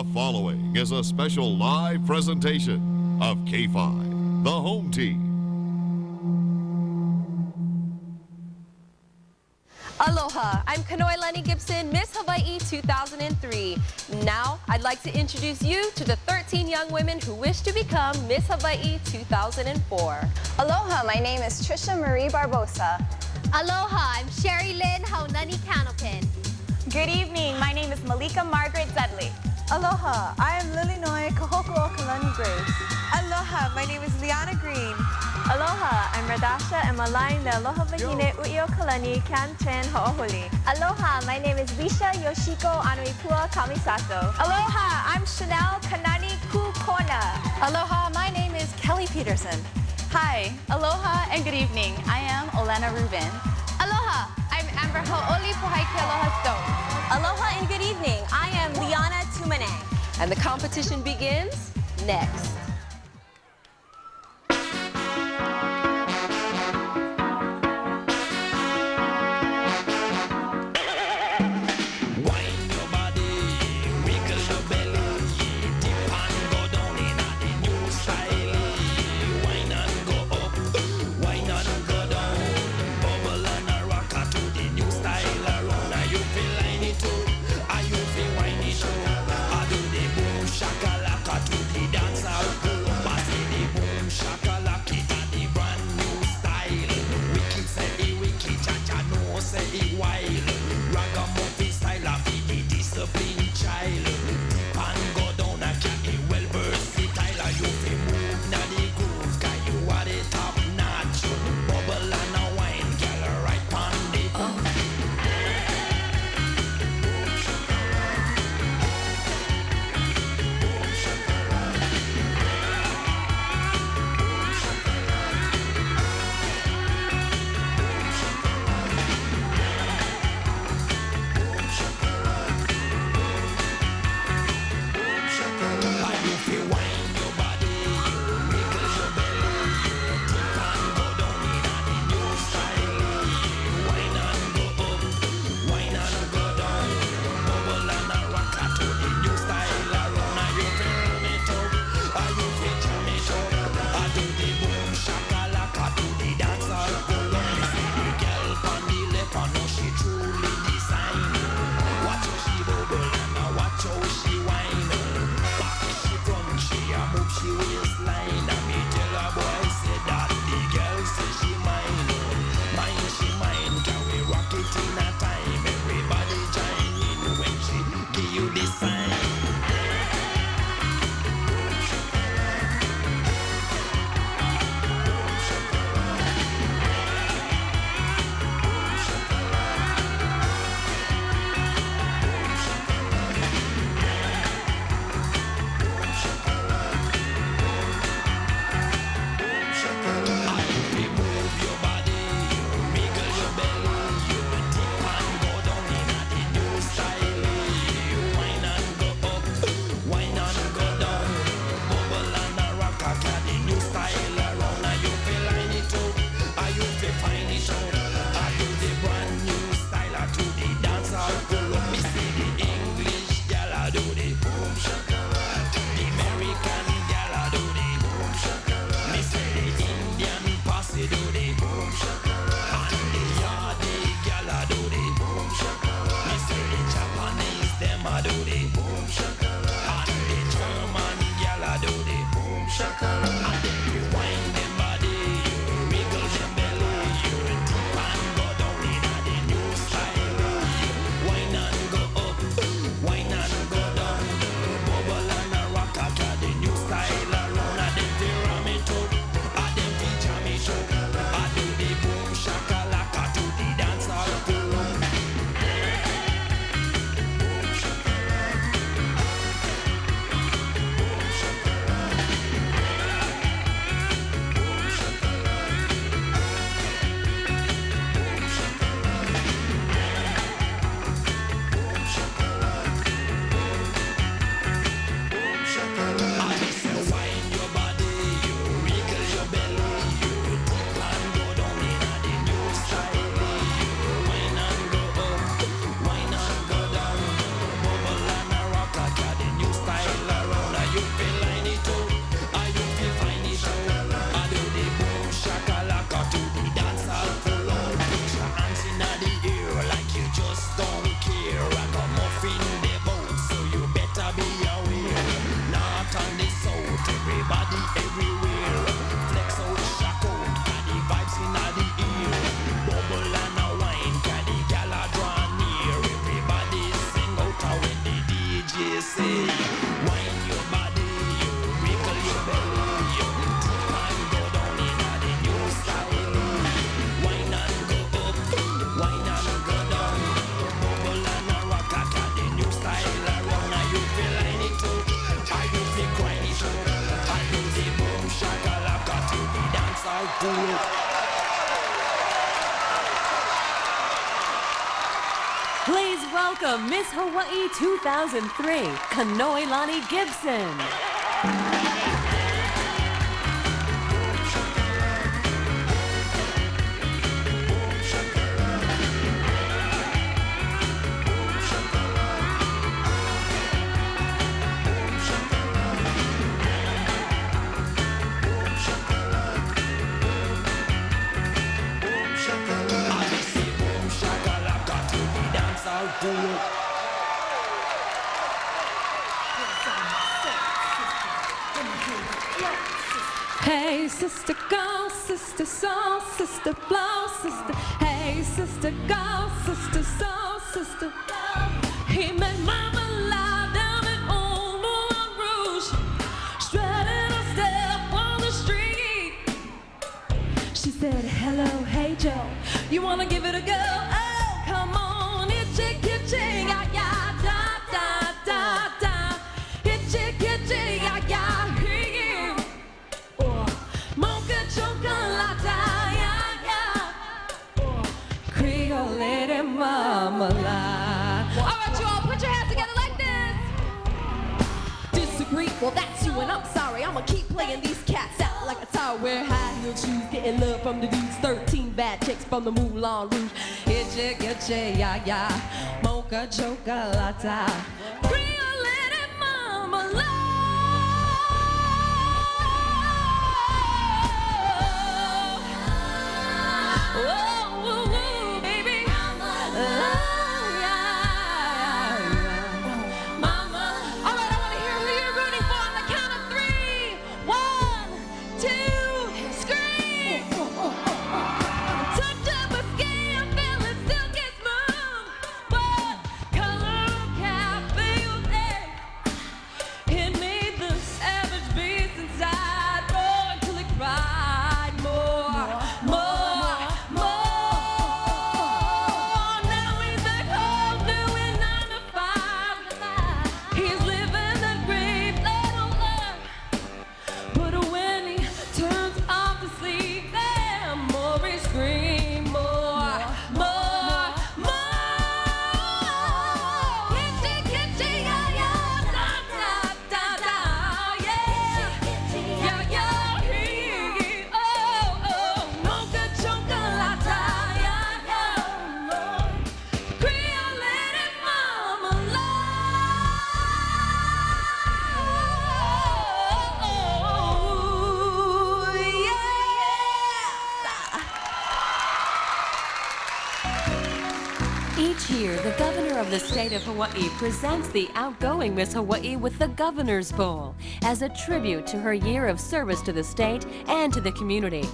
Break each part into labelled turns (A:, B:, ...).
A: The following is a special live presentation of K5, the home team.
B: Aloha, I'm Kanoe Lenny Gibson, Miss Hawaii 2003. Now, I'd like to introduce you to the 13 young women who wish to become Miss Hawaii 2004.
C: Aloha, my name is Trisha Marie Barbosa.
D: Aloha, I'm Sherry Lynn Haunani Canopin.
E: Good evening, my name is Malika Margaret Dudley.
F: Aloha, I am Lilinoe Kahoko Kalani Grace.
G: Aloha, my name is Liana Green.
H: Aloha, I'm Radasha and Malain the Aloha Wahine Uio Kalani Kan Chen Ho'ohuli.
I: Aloha, my name is Risha Yoshiko Anuipua Kamisato.
J: Aloha, I'm Chanel Kanani Kukona.
K: Aloha, my name is Kelly Peterson.
L: Hi, aloha and good evening. I am Olena Rubin.
M: Aloha, I'm Amber Ho'oli Pohaike Aloha Stone.
N: Aloha and good evening. I am Liana Tumane.
B: And the competition begins next.
O: sexy. Wine your body, you wiggle your belly, you and go down in the new style. Wine and go up, wine and go down. Bubble and a rock at the new style around. Now you feel like it too, I you feel grind it too. I do the boom shakalaka to the dance all cool.
P: Please welcome Miss Hawaii 2003, Kanoilani Gibson.
Q: Hey, sister, go, sister, soul, sister, blow, sister. Hey, sister, go, sister, soul, sister, blow. He met Mama lie down in Old Moulin Rouge, strutting a step on the street. She said, hello, hey, Joe, you wanna give it a go? Oh, come on, itchy, kitchy, ya, ya, da, da, da, da. Itchy, kitchy, ya, ya, here. Mocha chocolate, yeah, yeah. Creole lady marmalade. All right, you all, put your hands together like this. Disagree? Well, that's you, and I'm sorry. I'ma keep playing these cats out like a tower. Wear high heel shoes, getting love from the dudes. 13 bad chicks from the Moulin Rouge. Itchy, itchy, yeah, yeah. Mocha chocolate. Creole lady marmalade.
P: Each year, the governor of the state of Hawaii presents the outgoing Miss Hawaii with the Governor's Bowl as a tribute to her year of service to the state and to the community.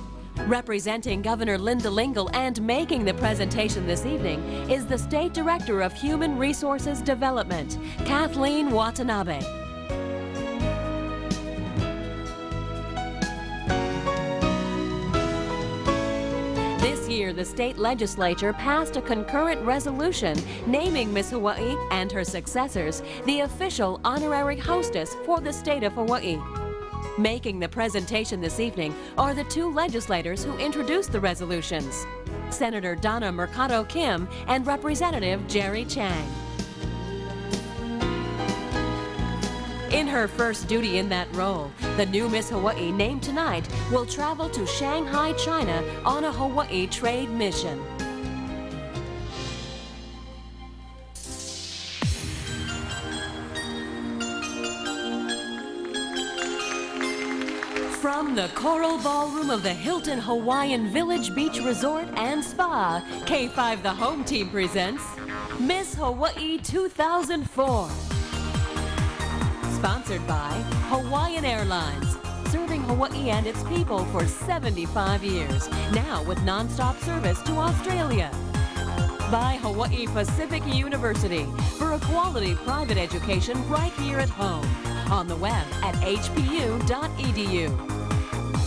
P: Representing Governor Linda Lingle and making the presentation this evening is the State Director of Human Resources Development, Kathleen Watanabe. This year, the state legislature passed a concurrent resolution naming Miss Hawaii and her successors the official honorary hostess for the state of Hawaii. Making the presentation this evening are the two legislators who introduced the resolutions, Senator Donna Mercado Kim and Representative Jerry Chang. In her first duty in that role, the new Miss Hawaii named tonight will travel to Shanghai, China on a Hawaii trade mission. From the Coral Ballroom of the Hilton Hawaiian Village Beach Resort and Spa, K5 The Home Team presents Miss Hawaii 2004. Sponsored by Hawaiian Airlines, serving Hawaii and its people for 75 years, now with nonstop service to Australia. By Hawaii Pacific University for a quality private education right here at home. On the web at hpu.edu.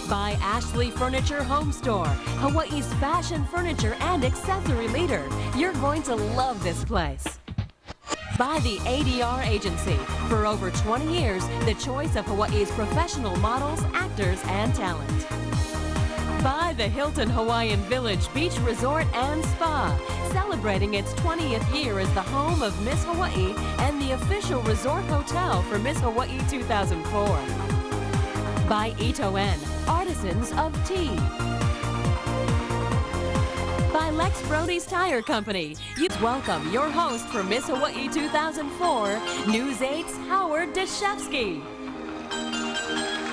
P: By Ashley Furniture Home Store, Hawaii's fashion furniture and accessory leader. You're going to love this place. By the ADR Agency. For over 20 years, the choice of Hawaii's professional models, actors, and talent. By the Hilton Hawaiian Village Beach Resort and Spa, celebrating its 20th year as the home of Miss Hawaii and the official resort hotel for Miss Hawaii 2004. By Ito N, Artisans of Tea. By Lex Brody's Tire Company. You welcome your host for Miss Hawaii 2004, News 8's Howard Deshevsky.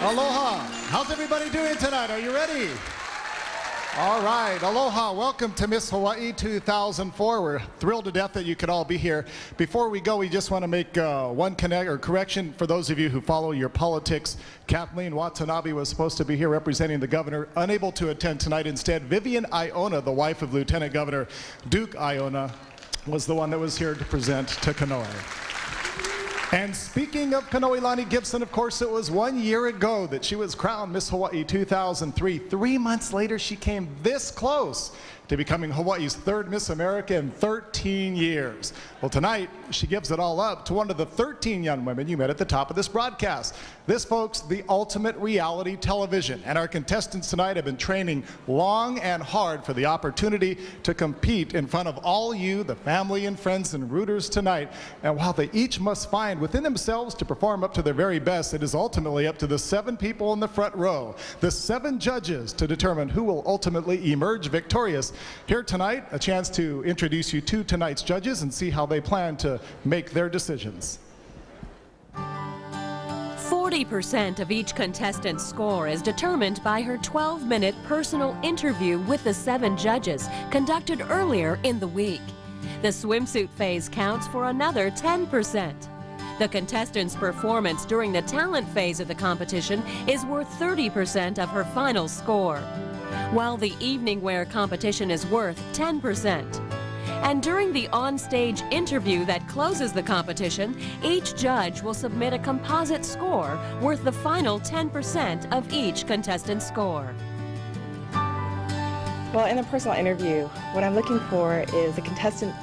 R: Aloha. How's everybody doing tonight? Are you ready? All right, aloha. Welcome to Miss Hawaii 2004. We're thrilled to death that you could all be here. Before we go, we just want to make one correction for those of you who follow your politics. Kathleen Watanabe was supposed to be here representing the governor, unable to attend tonight. Instead, Vivian Iona, the wife of Lieutenant Governor Duke Iona, was the one that was here to present to Kanoe. And speaking of Kanoe Gibson, of course, it was 1 year ago that she was crowned Miss Hawaii 2003. 3 months later, she came this close to becoming Hawaii's third Miss America in 13 years. Well, tonight, she gives it all up to one of the 13 young women you met at the top of this broadcast. This, folks, the ultimate reality television. And our contestants tonight have been training long and hard for the opportunity to compete in front of all you, the family and friends and rooters tonight. And while they each must find within themselves to perform up to their very best, it is ultimately up to the 7 people in the front row, the 7 judges, to determine who will ultimately emerge victorious. Here tonight, a chance to introduce you to tonight's judges and see how they plan to make their decisions.
P: 40% of each contestant's score is determined by her 12-minute personal interview with the 7 judges conducted earlier in the week. The swimsuit phase counts for another 10%. The contestant's performance during the talent phase of the competition is worth 30% of her final score, while the evening wear competition is worth 10%. And during the on-stage interview that closes the competition, each judge will submit a composite score worth the final 10% of each contestant's score.
S: Well, in a personal interview, what I'm looking for is a contestant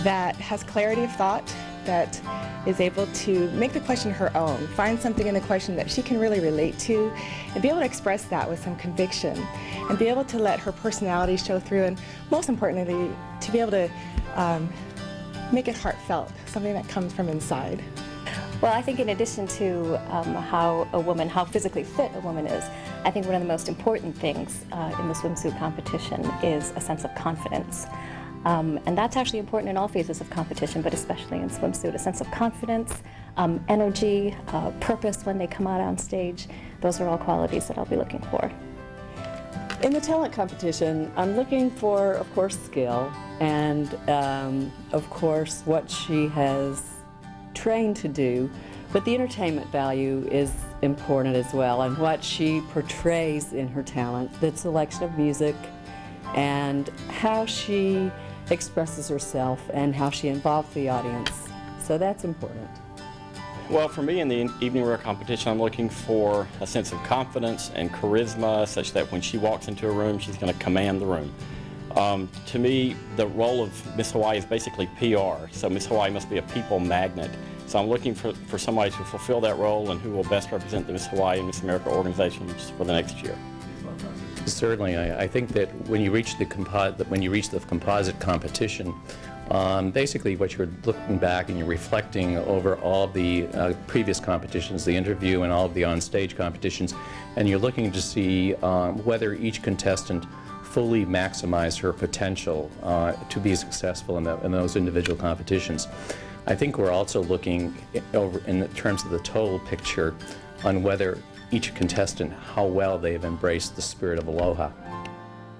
S: that has clarity of thought, that is able to make the question her own, find something in the question that she can really relate to, and be able to express that with some conviction, and be able to let her personality show through, and most importantly, to be able to make it heartfelt, something that comes from inside.
T: Well, I think in addition to how physically fit a woman is, I think one of the most important things in the swimsuit competition is a sense of confidence. And that's actually important in all phases of competition, but especially in swimsuit, a sense of confidence, energy, purpose when they come out on stage. Those are all qualities that I'll be looking for.
U: In the talent competition, I'm looking for, of course, skill and, of course, what she has trained to do, but the entertainment value is important as well, and what she portrays in her talent, the selection of music, and how she expresses herself and how she involves the audience. So that's important.
V: Well, for me in the evening wear competition, I'm looking for a sense of confidence and charisma such that when she walks into a room, she's going to command the room. To me, the role of Miss Hawaii is basically PR, so Miss Hawaii must be a people magnet. So I'm looking for somebody to fulfill that role and who will best represent the Miss Hawaii and Miss America organizations for the next year.
W: Certainly, I think that when you reach the composite competition, basically what you're looking back and you're reflecting over all the previous competitions, the interview and all of the on-stage competitions, and you're looking to see whether each contestant fully maximized her potential to be successful in those individual competitions. I think we're also looking over in terms of the total picture on whether each contestant, how well they've embraced the spirit of aloha.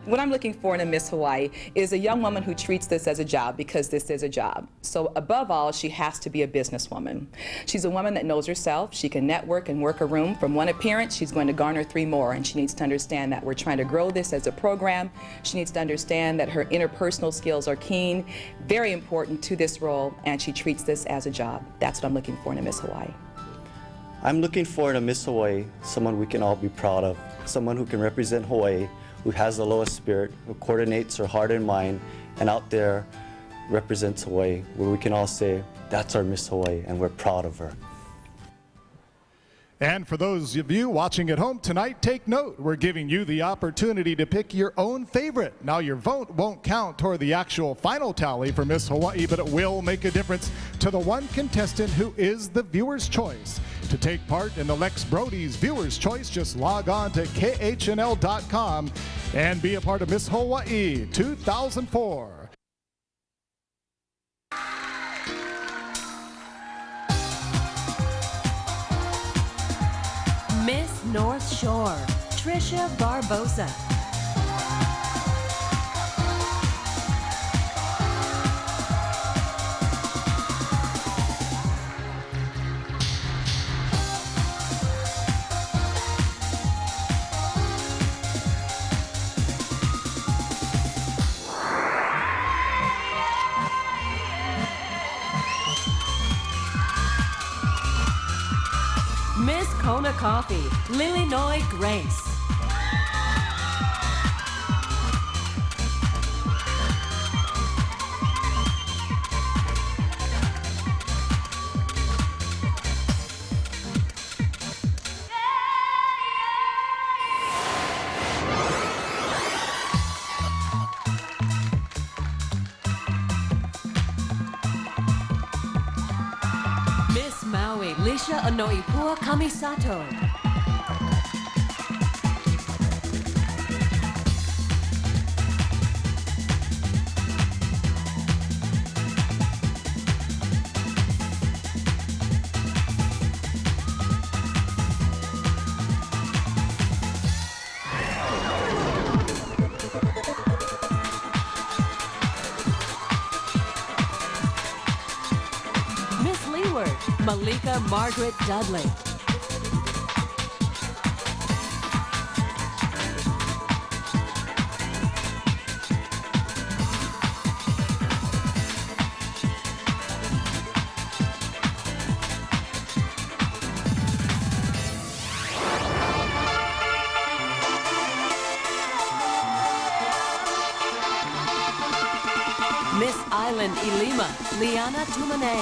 A: What I'm looking for in a Miss Hawaii is a young woman who treats this as a job, because this is a job. So above all, she has to be a businesswoman. She's a woman that knows herself. She can network and work a room. From one appearance, she's going to garner 3 more, and she needs to understand that we're trying to grow this as a program. She needs to understand that her interpersonal skills are keen, very important to this role, and she treats this as a job. That's what I'm looking for in a Miss Hawaii.
C: I'm looking for in a Miss Hawaii someone we can all be proud of, someone who can represent Hawaii, who has the lowest spirit, who coordinates her heart and mind, and out there represents Hawaii, where we can all say, that's our Miss Hawaii, and we're proud of her.
R: And for those of you watching at home tonight, take note. We're giving you the opportunity to pick your own favorite. Now, your vote won't count toward the actual final tally for Miss Hawaii, but it will make a difference to the one contestant who is the viewer's choice. To take part in the Lex Brody's Viewer's Choice, just log on to KHNL.com and be a part of Miss Hawaii 2004.
P: Miss North Shore, Trisha Barbosa. Miss Kona Coffee, Lilinoy Grace. Miss Maui, Lisha Anoipua Kamisato. Miss Leeward, Malika Margaret Dudley. Miss Island Ilima, Liana Tumane.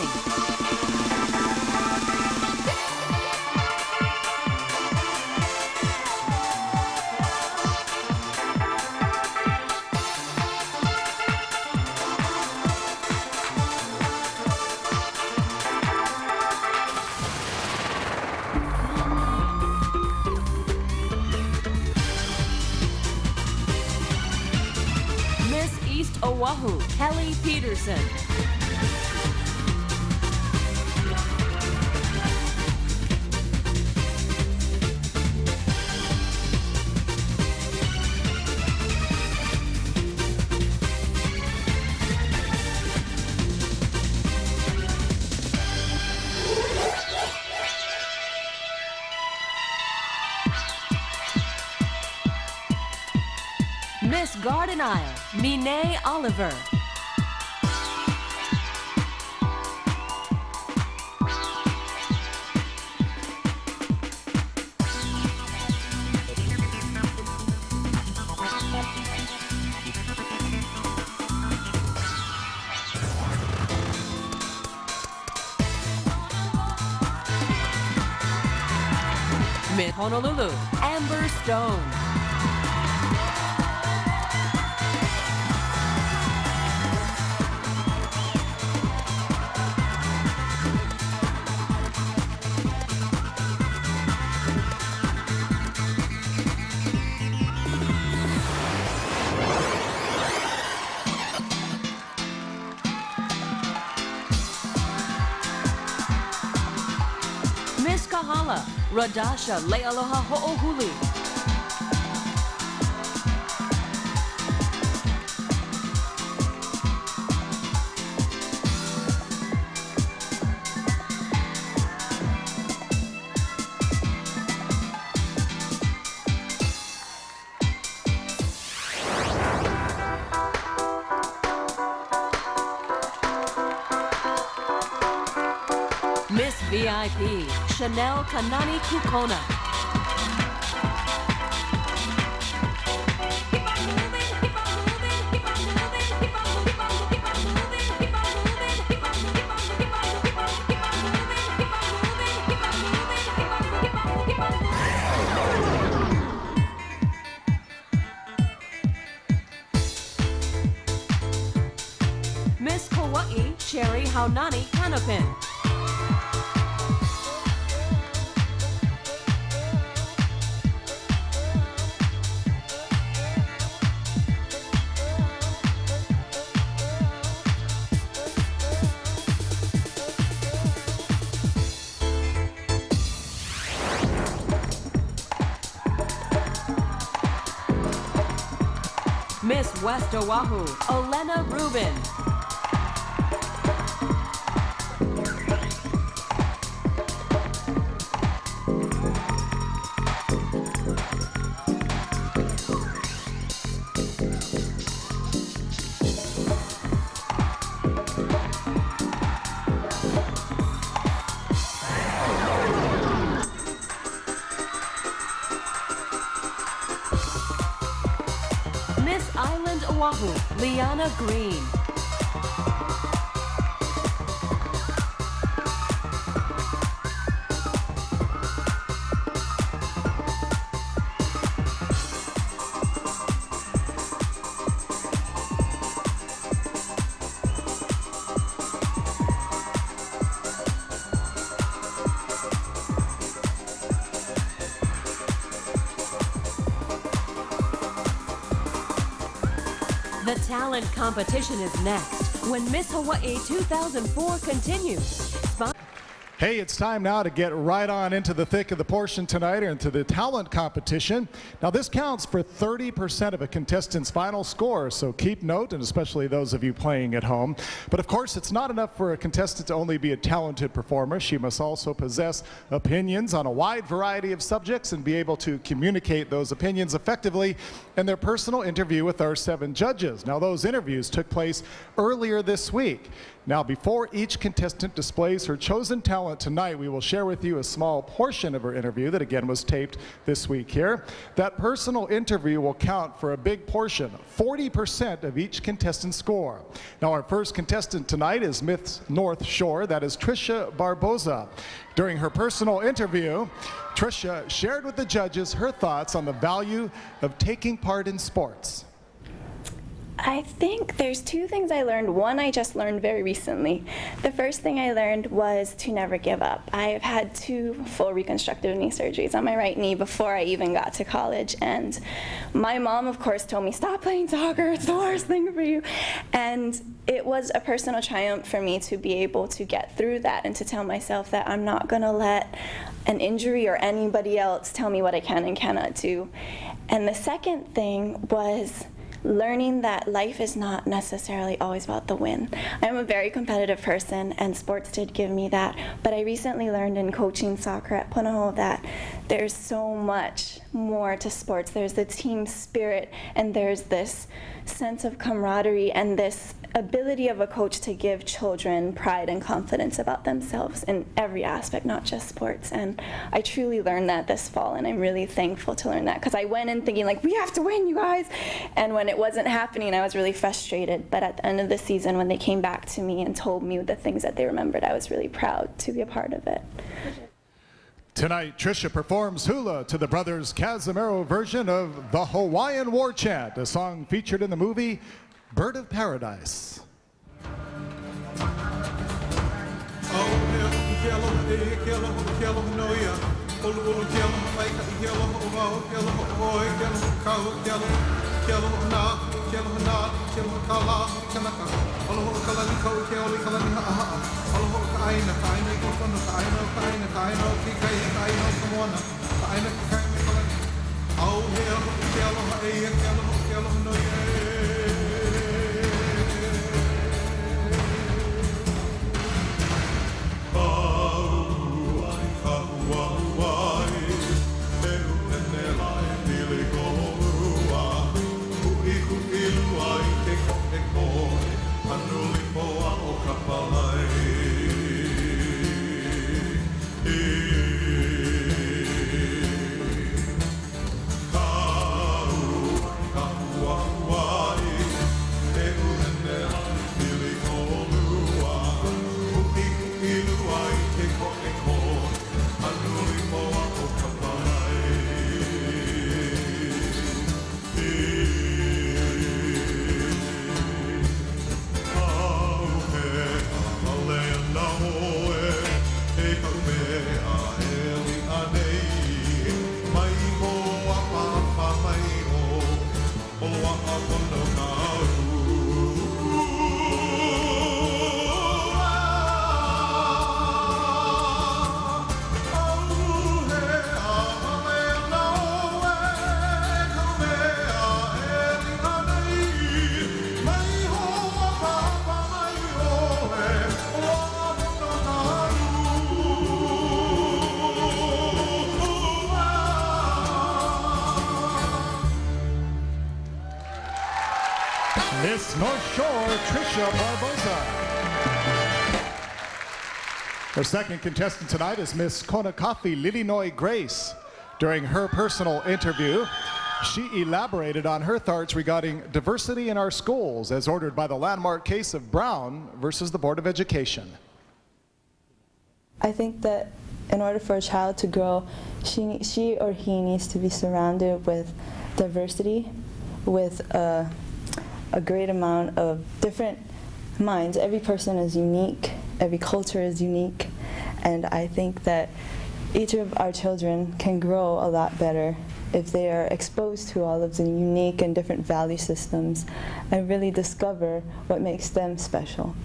P: Miss East Oahu, Kelly Peterson. Miss Garden Isle, Mine Oliver. Miss Honolulu, Amber Stone. Miss Kahala, Radasha Lealoha Ho'ohuli. Miss VIP, Chanel Kanani Kukona. Miss Hawaii, Sherry Haunani Kanapin. Miss West Oahu, Olena Rubin. Miss Island Oahu, Liana Green. The talent competition is next when Miss Hawaii 2004 continues.
R: Hey, it's time now to get right on into the thick of the portion tonight, or into the talent competition. Now, this counts for 30% of a contestant's final score, so keep note, and especially those of you playing at home. But of course, it's not enough for a contestant to only be a talented performer. She must also possess opinions on a wide variety of subjects and be able to communicate those opinions effectively in their personal interview with our 7 judges. Now, those interviews took place earlier this week. Now, before each contestant displays her chosen talent tonight, we will share with you a small portion of her interview that again was taped this week here. That personal interview will count for a big portion, 40% of each contestant's score. Now, our first contestant tonight is Miss North Shore, that is Trisha Barboza. During her personal interview, Trisha shared with the judges her thoughts on the value of taking part in sports.
D: I think there's 2 things I learned. One I just learned very recently. The first thing I learned was to never give up. I've had 2 full reconstructive knee surgeries on my right knee before I even got to college. And my mom, of course, told me, stop playing soccer, it's the worst thing for you. And it was a personal triumph for me to be able to get through that and to tell myself that I'm not gonna let an injury or anybody else tell me what I can and cannot do. And the second thing was learning that life is not necessarily always about the win. I'm a very competitive person, and sports did give me that, but I recently learned in coaching soccer at Punahou that there's so much more to sports. There's the team spirit, and there's this sense of camaraderie and this ability of a coach to give children pride and confidence about themselves in every aspect, not just sports. And I truly learned that this fall, and I'm really thankful to learn that, because I went in thinking like, we have to win, you guys. And when it wasn't happening, I was really frustrated. But at the end of the season, when they came back to me and told me the things that they remembered, I was really proud to be a part of it.
R: Tonight, Trisha performs hula to the brothers Casimiro version of the Hawaiian War Chant, a song featured in the movie Bird of Paradise. Miss North Shore, Tricia Barbosa. Our second contestant tonight is Miss Konakafi Lilinoy Grace. During her personal interview, she elaborated on her thoughts regarding diversity in our schools as ordered by the landmark case of Brown versus the Board of Education.
E: I think that in order for a child to grow, she or he needs to be surrounded with diversity, with a great amount of different minds. Every person is unique, every culture is unique, and I think that each of our children can grow a lot better if they are exposed to all of the unique and different value systems and really discover what makes them special.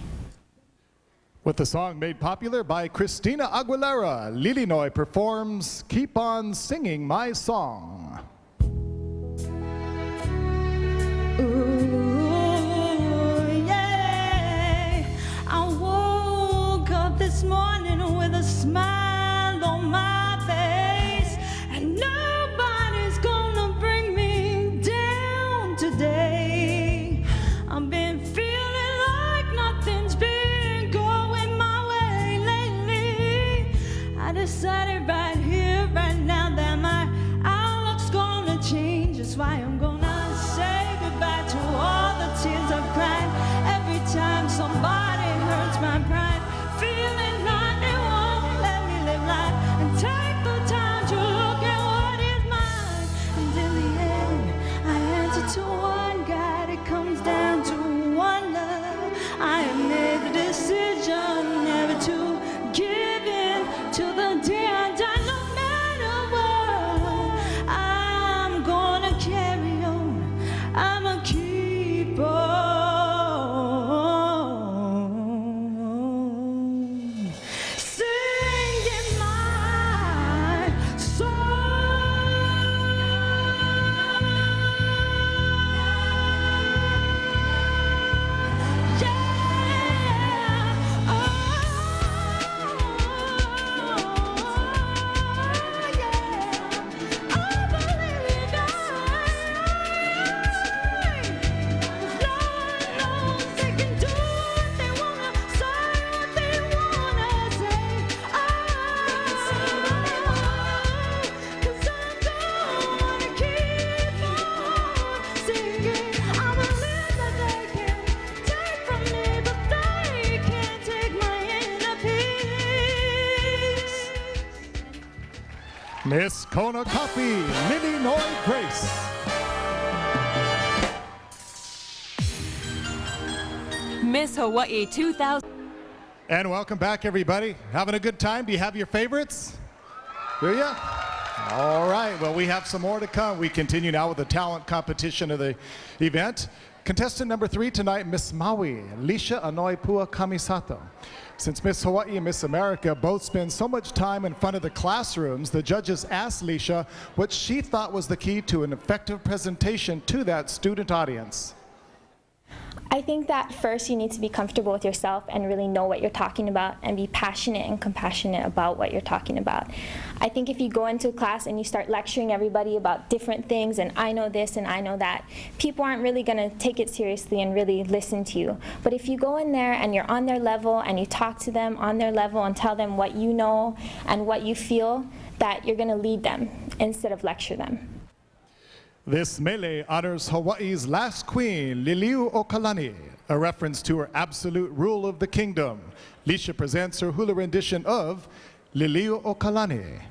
R: With the song made popular by Christina Aguilera, Lilinoy performs Keep On Singing My Song.
Q: Ooh, yeah. I woke up this morning with a smile on my face, and nobody's gonna bring me down today. I've been feeling like nothing's been going my way lately. I decided right here, right now, that my outlook's gonna change. That's why I'm gonna say goodbye to all the tears I've cried every time somebody hurts my pride. Feeling like they won't let me live life and take the time to look at what is mine. And in the end, I answer to one God. It comes down to one love. I have made the decision never to give in to the day I die. No matter what, I'm gonna carry on. I'ma keep on singing my
R: Miss Konakafi Lilinoy Grace.
P: Miss Hawaii 2000.
R: And welcome back, everybody. Having a good time? Do you have your favorites? Do you? All right. Well, we have some more to come. We continue now with the talent competition of the event. Contestant number 3 tonight, Miss Maui, Lisha Anoipua Kamisato. Since Miss Hawaii and Miss America both spend so much time in front of the classrooms, the judges asked Lisha what she thought was the key to an effective presentation to that student audience.
F: I think that first you need to be comfortable with yourself and really know what you're talking about and be passionate and compassionate about what you're talking about. I think if you go into a class and you start lecturing everybody about different things and I know this and I know that, people aren't really going to take it seriously and really listen to you. But if you go in there and you're on their level and you talk to them on their level and tell them what you know and what you feel, that you're going to lead them instead of lecture them.
R: This mele honors Hawaii's last queen, Liliu Okalani, a reference to her absolute rule of the kingdom. Lisha presents her hula rendition of Liliu Okalani.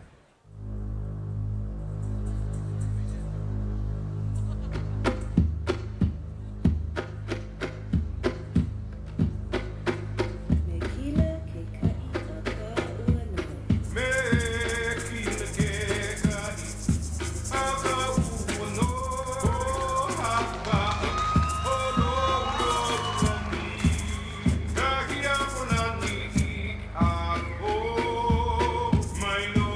O: Mai no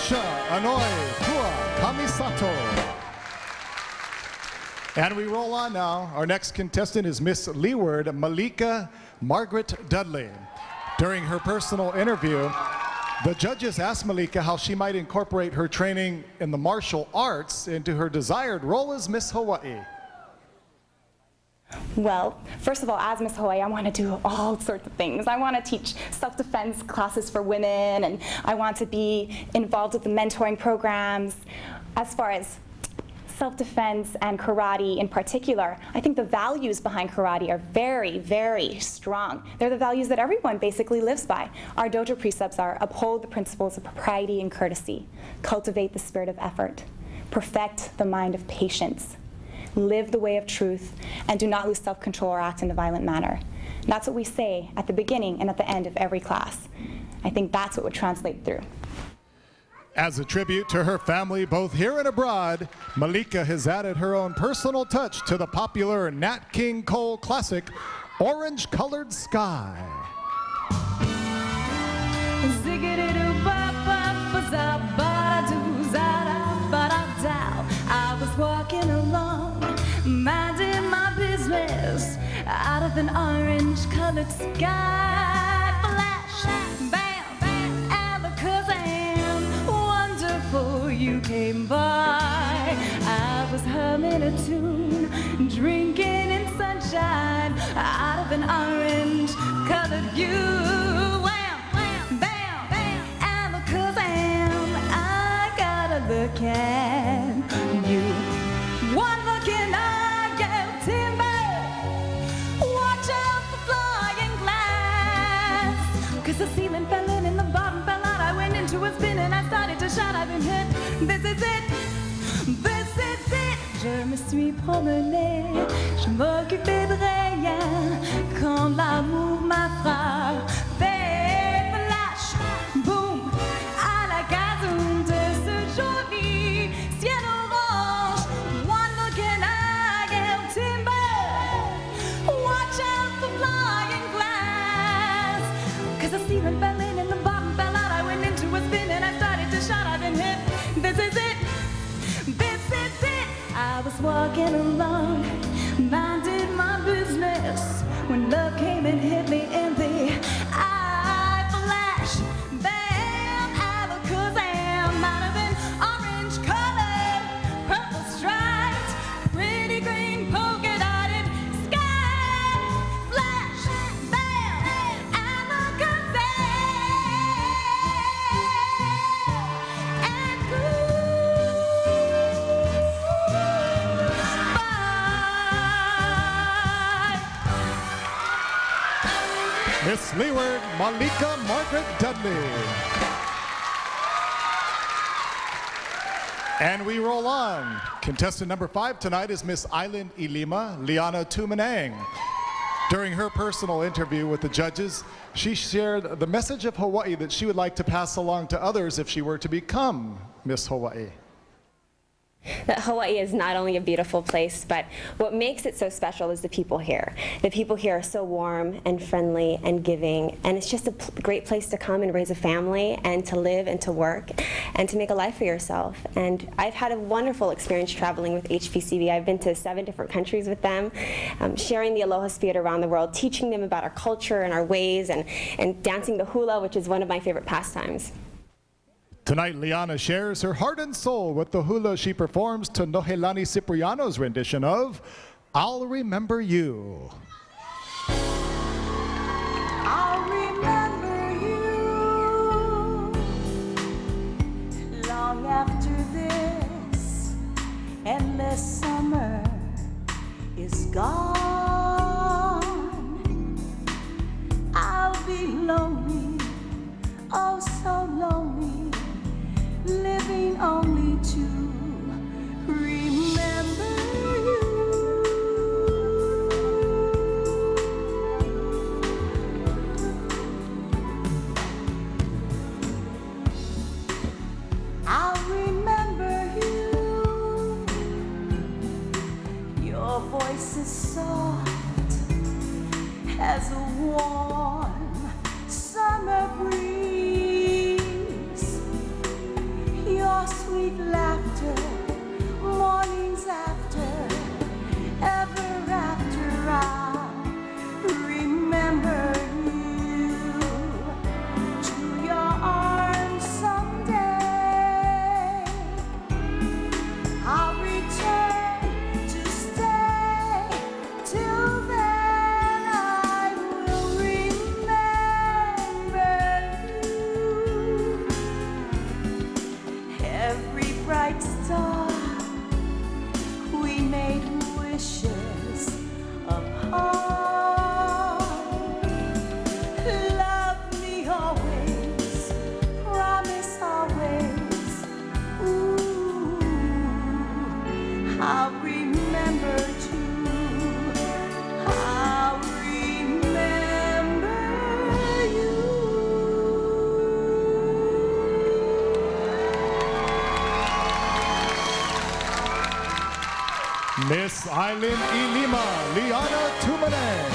R: Patricia Anoi Pua Kamisato. And we roll on now. Our next contestant is Miss Leeward Malika Margaret Dudley. During her personal interview, the judges asked Malika how she might incorporate her training in the martial arts into her desired role as Miss Hawaii.
D: Well, first of all, as Miss Hawaii, I want to do all sorts of things. I want to teach self-defense classes for women, and I want to be involved with the mentoring programs. As far as self-defense and karate in particular, I think the values behind karate are very, very strong. They're the values that everyone basically lives by. Our dojo precepts are uphold the principles of propriety and courtesy, cultivate the spirit of effort, perfect the mind of patience, live the way of truth, and do not lose self-control or act in a violent manner. And that's what we say at the beginning and at the end of every class. I think that's what would translate through.
R: As a tribute to her family, both here and abroad, Malika has added her own personal touch to the popular Nat King Cole classic, Orange Colored Sky.
Q: I was walking along, minding my business, out of an orange-colored sky. Flash, bam, bam, alakazam, wonderful, you came by. I was humming a tune, drinking in sunshine, out of an orange-colored view. Wham, wham, bam, bam, alakazam, I gotta look at you. One look and I yell timber. Watch out for flying glass. Cause the ceiling fell in and the bottom fell out. I went into a spin and I started to shout. I've been hit. This is it. This is it. Je me suis promenée. Je m'occupais de rien. Quand l'amour m'a frappé. Flash, boom, à la gazoune de ce joli ciel orange. One look and I am timber. Watch out for flying glass. Cause the ceiling fell in and the bottom fell out. I went into a spin and I started to shout. I've been hit. This is it. This is it. I was walking along, minded my business, when love came and hit me in the eye. Flash, bam, alakazam, out of an orange colored, purple striped, pretty green polka dotted sky. Flash, bam, alakazam, and
R: Miss Leeward Malika Margaret Dudley. And we roll on. Contestant number 5 tonight is Miss Island Ilima Liana Tumanang. During her personal interview with the judges, she shared the message of Hawaii that she would like to pass along to others if she were to become Miss Hawaii.
G: That Hawaii is not only a beautiful place, but what makes it so special is the people here. The people here are so warm and friendly and giving, and it's just a great place to come and raise a family and to live and to work and to make a life for yourself. And I've had a wonderful experience traveling with HPCB. I've been to 7 different countries with them, sharing the Aloha spirit around the world, teaching them about our culture and our ways, and dancing the hula, which is one of my favorite pastimes.
R: Tonight, Liana shares her heart and soul with the hula she performs to Nohelani Cipriano's rendition of I'll Remember You.
Q: I'll remember you long after this endless summer is gone. I'll be lonely, oh so lonely, living only to remember you. I'll remember you. Your voice is so
H: I'll remember too. I'll remember you.
R: Miss Eileen E. Lima, Liana Tumanen.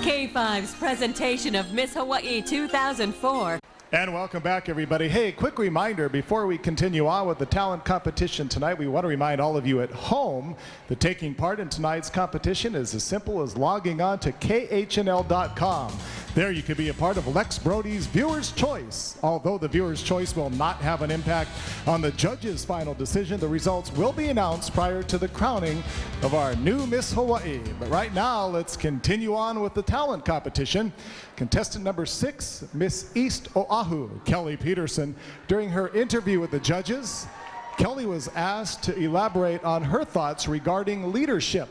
P: K5's presentation of Miss Hawaii 2004.
R: And welcome back, everybody. Hey, quick reminder before we continue on with the talent competition tonight, we want to remind all of you at home that taking part in tonight's competition is as simple as logging on to KHNL.com. There you could be a part of Lex Brody's Viewer's Choice. Although the Viewer's Choice will not have an impact on the judge's final decision, the results will be announced prior to the crowning of our new Miss Hawaii. But right now, let's continue on with the talent competition. Contestant number 6, Miss East Oahu, Kelly Peterson. During her interview with the judges, Kelly was asked to elaborate on her thoughts regarding leadership.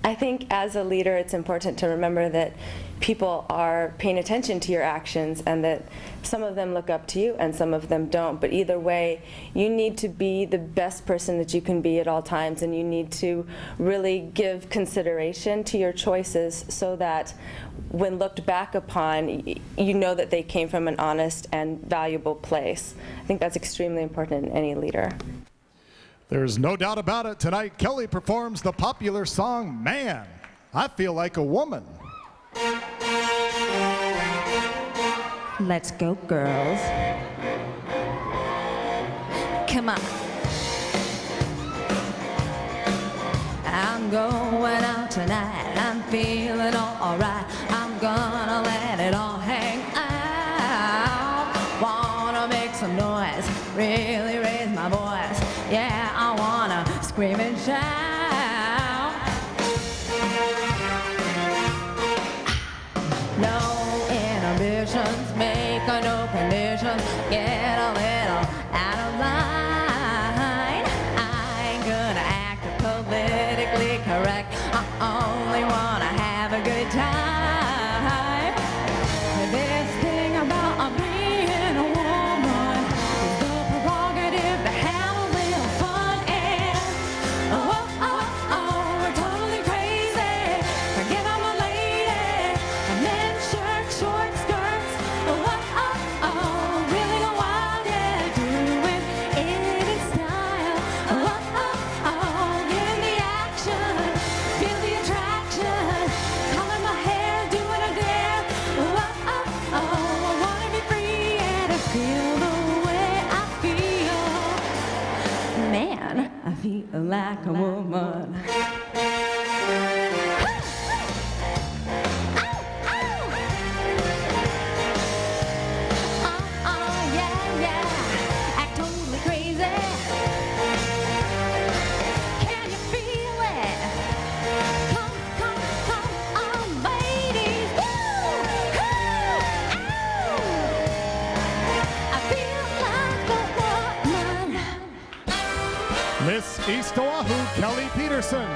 G: I think as a leader, it's important to remember that people are paying attention to your actions and that some of them look up to you and some of them don't. But either way, you need to be the best person that you can be at all times, and you need to really give consideration to your choices so that when looked back upon, you know that they came from an honest and valuable place. I think that's extremely important in any leader.
R: There's no doubt about it. Tonight, Kelly performs the popular song, Man, I Feel Like a Woman.
I: Let's go, girls. Come on. I'm going out tonight. I'm feeling alright. I'm gonna let it all hang out. Wanna make some noise, really raise my voice. Yeah, I wanna scream and shout. No inhibitions, make no conditions. Get a little out of line. I ain't gonna act politically correct. I only wanna have a good time. This thing about being a woman is the prerogative to have a little fun. And we're totally crazy. Forget I'm a lady. Men's shirts, short skirts. Really go wild, yeah. Doing it in style. Get in the action. Feel the attraction. Color my hair, doing a dare. I wanna be free and to feel the way I feel. Man, I feel like a woman. Yeah, act totally crazy. Can you feel it? Come on, ladies. Woo! I feel like a woman.
R: Miss East Oahu, Kelly Peterson.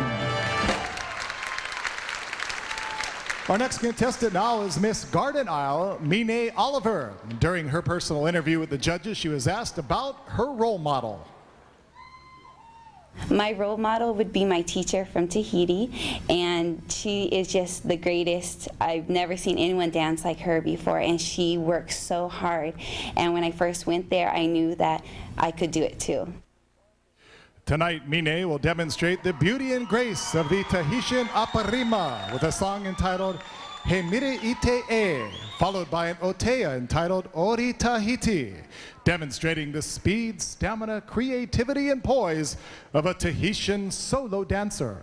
R: Our next contestant now is Miss Garden Isle, Mine Oliver. During her personal interview with the judges, she was asked about her role model.
J: My role model would be my teacher from Tahiti, and she is just the greatest. I've never seen anyone dance like her before, and she works so hard. And when I first went there, I knew that I could do it too.
R: Tonight, Mine will demonstrate the beauty and grace of the Tahitian aparima with a song entitled He Mire Ite E, followed by an otea entitled Ori Tahiti, demonstrating the speed, stamina, creativity, and poise of a Tahitian solo dancer.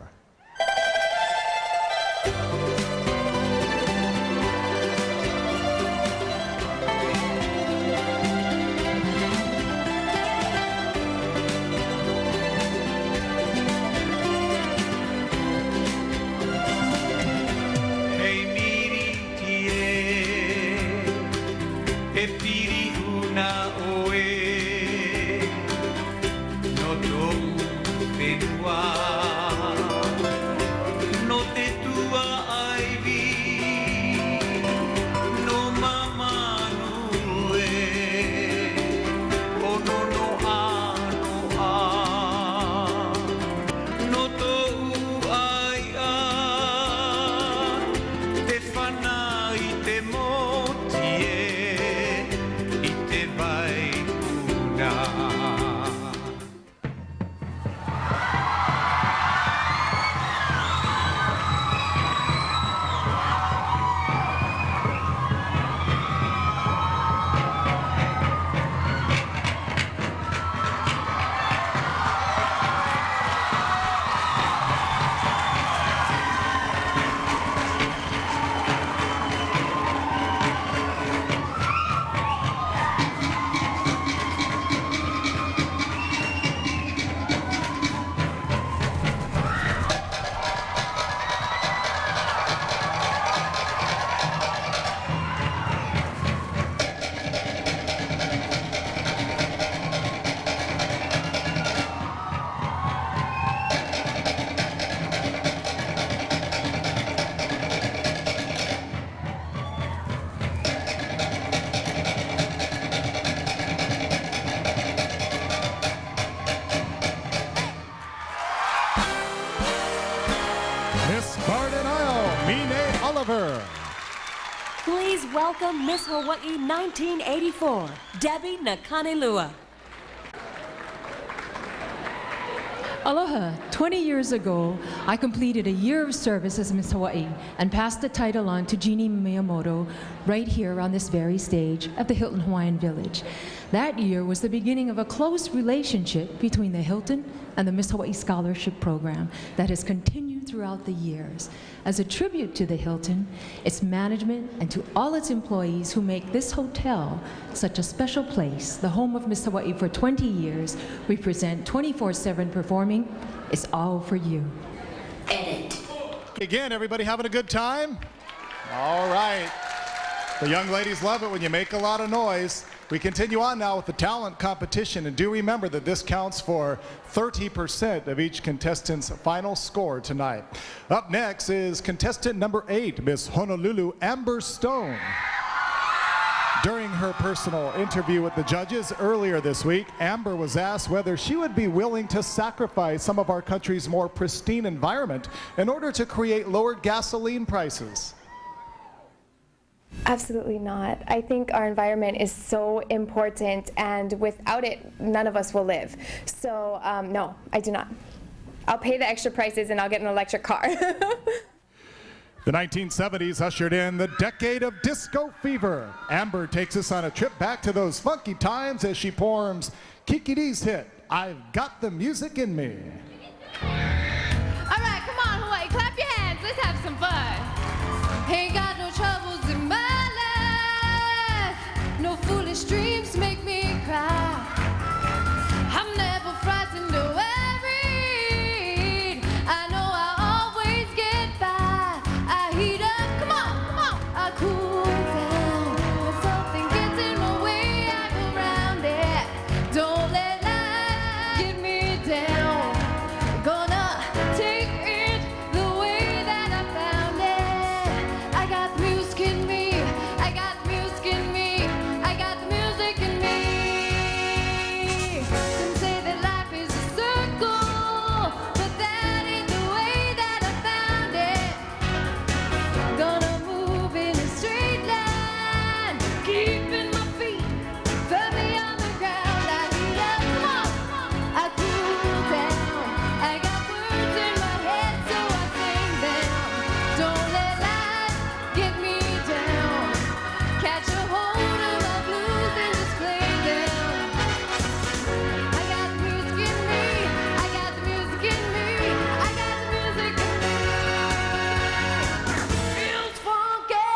O: E piri una oe no tou whenua no te tua aivi no mamanu e
R: ever.
P: Please welcome Miss Hawaii 1984, Debbie Nakanelua.
K: Aloha. 20 years ago, I completed a year of service as Miss Hawaii and passed the title on to Jeannie Miyamoto right here on this very stage at the Hilton Hawaiian Village. That year was the beginning of a close relationship between the Hilton and the Miss Hawaii Scholarship Program that has continued throughout the years. As a tribute to the Hilton, its management, and to all its employees who make this hotel such a special place, the home of Miss Hawaii for 20 years, we present 24/7 performing It's All For You.
R: Edit. Again, everybody having a good time? All right. The young ladies love it when you make a lot of noise. We continue on now with the talent competition, and do remember that this counts for 30% of each contestant's final score tonight. Up next is contestant number 8, Miss Honolulu Amber Stone. During her personal interview with the judges earlier this week, Amber was asked whether she would be willing to sacrifice some of our country's more pristine environment in order to create lower gasoline prices.
F: Absolutely not. I think our environment is so important, and without it, none of us will live. So, no, I do not. I'll pay the extra prices and I'll get an electric car.
R: The 1970s ushered in the decade of disco fever. Amber takes us on a trip back to those funky times as she performs Kiki D's hit, I've Got the Music in Me.
Q: All right, come on, Hawaii, clap your hands. Let's have some fun. Ain't got no troubles in my life. No foolish dreams make me cry. I'm never frightened or worried. I know I'll always get by. I heat up, come on, I cool down. When something gets in my way, I go round it. Don't let life get me down. Gonna take it the way that I found it. I got the music in me. I got the music in me. I got the music in me. Some say that life is a circle, but that ain't the way that I found it. Gonna move in a straight line, keeping my feet firmly on the ground. I heat up, come on, I cool down. I got words in my head, so I sing them. Don't let life get me down. Catch a hold of my blues and just play them. I got the music in me. I got the music in me. I got the music in me. Feels funky,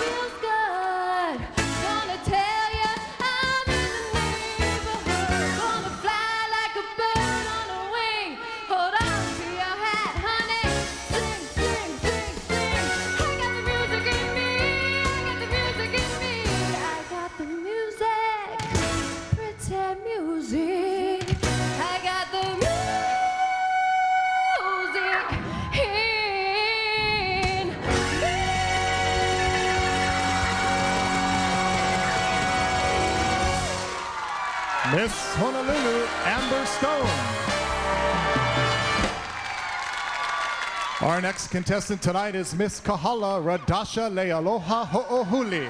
Q: feels good. Gonna tell you I'm in the neighborhood. Gonna fly like a bird on a wing. Hold on to your hat, honey. Sing, sing, sing, sing. I got the music in me. I got the music in me. I got the music, pretend music. I got the music in
R: Miss Honolulu Amber Stone. Our next contestant tonight is Miss Kahala Radasha Lealoha Ho'ohuli.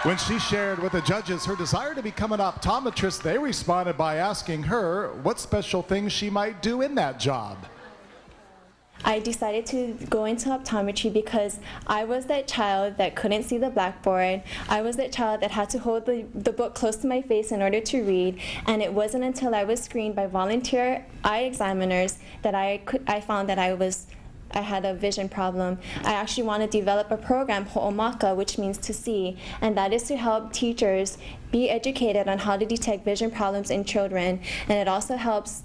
R: When she shared with the judges her desire to become an optometrist, they responded by asking her what special things she might do in that job.
D: I decided to go into optometry because I was that child that couldn't see the blackboard. I was that child that had to hold the book close to my face in order to read, and it wasn't until I was screened by volunteer eye examiners that I found that I had a vision problem. I actually want to develop a program, Ho'omaka, which means to see, and that is to help teachers be educated on how to detect vision problems in children, and it also helps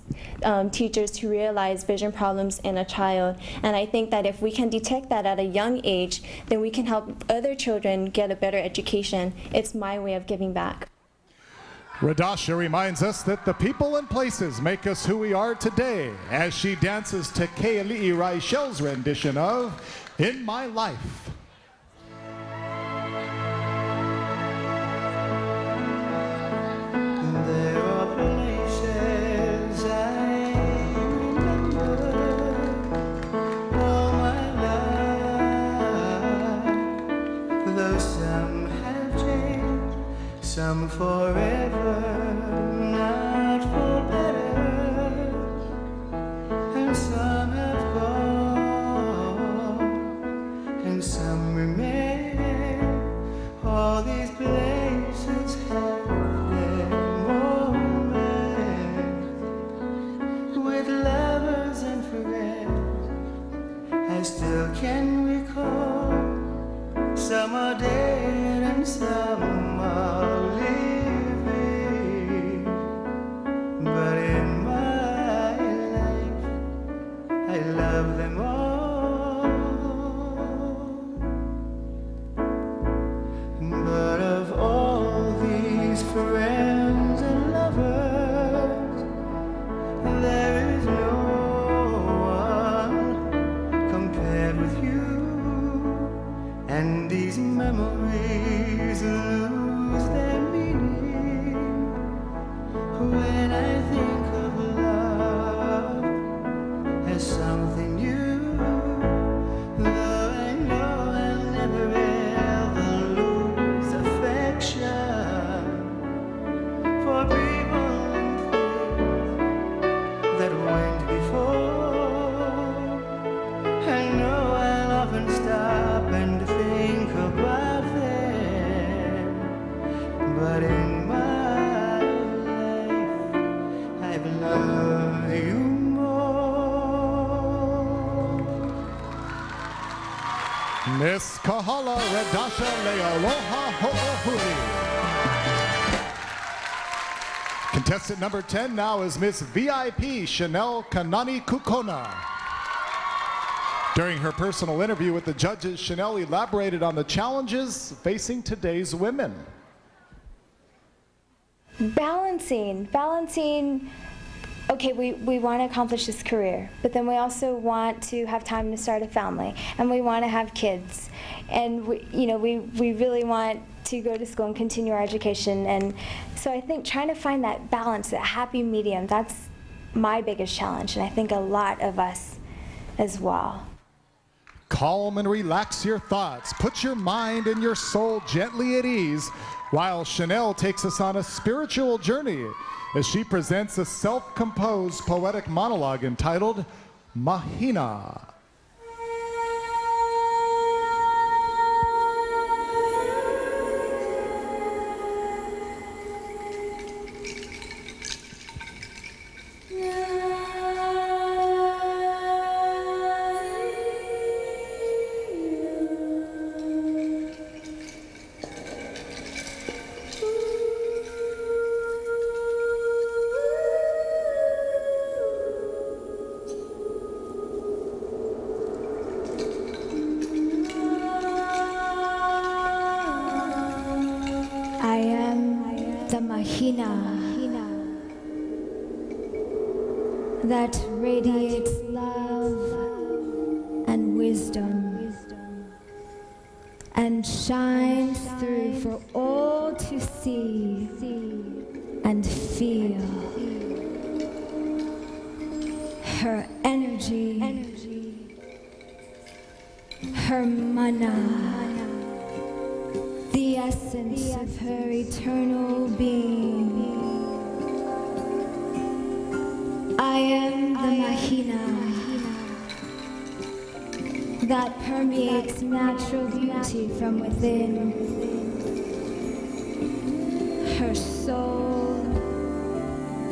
D: teachers to realize vision problems in a child. And I think that if we can detect that at a young age, then we can help other children get a better education. It's my way of giving back.
R: Radasha reminds us that the people and places make us who we are today as she dances to Keali'i Raichel's rendition of In My Life.
H: There are places I remember all my life. some forever, not for better, and some have gone, and some remain. All these places have their moments with lovers and friends. I still can recall some are dead and some are living, but in my life I love them all. But of all these friends and lovers, there is no one compared with you, and these memories lose their meaning when I think of love as something new. Though I know I'll never ever lose affection for people and things that went before. I know I'll often stop and think about them, but in my life I've loved you more.
R: Miss Kahala Redasha Lealoha Ho'ohuli. Contestant number 10 now is Miss VIP Chanel Kanani Kukona. During her personal interview with the judges, Chanel elaborated on the challenges facing today's women.
F: Balancing. Okay, we want to accomplish this career, but then we also want to have time to start a family, and we want to have kids, and we really want to go to school and continue our education. And so I think trying to find that balance, that happy medium, that's my biggest challenge, and I think a lot of us as well.
R: Calm and relax your thoughts. Put your mind and your soul gently at ease while Chanel takes us on a spiritual journey as she presents a self-composed poetic monologue entitled Mahina.
F: I am the Mahina that radiates love and wisdom and shines through for all to see and feel. Her energy, her mana, the essence of her eternal being. I am the Mahina that permeates natural beauty from within. Her soul,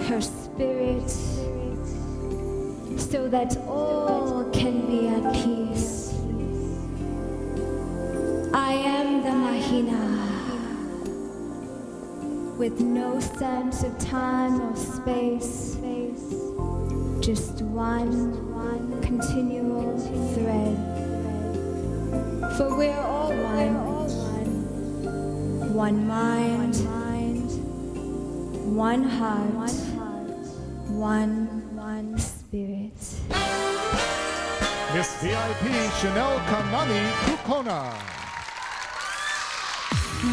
F: her spirit, so that all can be at peace. I am the Mahina, with no sense of time or space, just one continual thread. For we're all one mind, one heart, one spirit.
R: Miss VIP Chanel Kanani Kukona.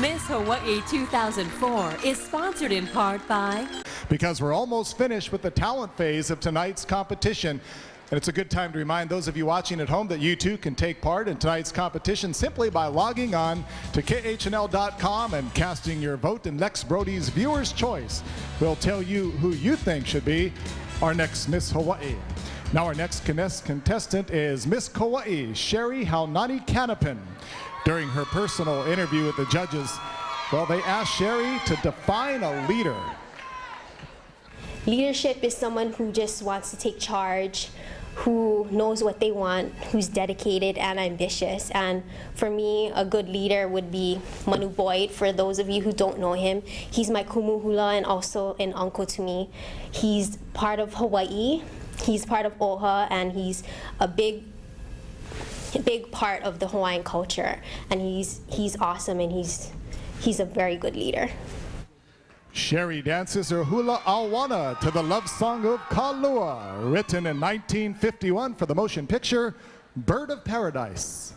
P: Miss Hawaii 2004 is sponsored in part by...
R: Because we're almost finished with the talent phase of tonight's competition, And it's a good time to remind those of you watching at home that you too can take part in tonight's competition simply by logging on to KHNL.com and casting your vote in Lex Brody's Viewer's Choice. We'll tell you who you think should be our next Miss Hawaii. Now our next contestant is Miss Kauai, Sherry Haunani Canopin. During her personal interview with the judges, well, they asked Sherry to define a leader.
L: Leadership is someone who just wants to take charge, who knows what they want, who's dedicated and ambitious. And for me, a good leader would be Manu Boyd. For those of you who don't know him, he's my kumuhula and also an uncle to me. He's part of Hawaii, he's part of Oha, and he's a big part of the Hawaiian culture. And he's awesome, and he's a very good leader.
R: Sherry dances her hula awana to the love song of Kalua, written in 1951 for the motion picture Bird of Paradise.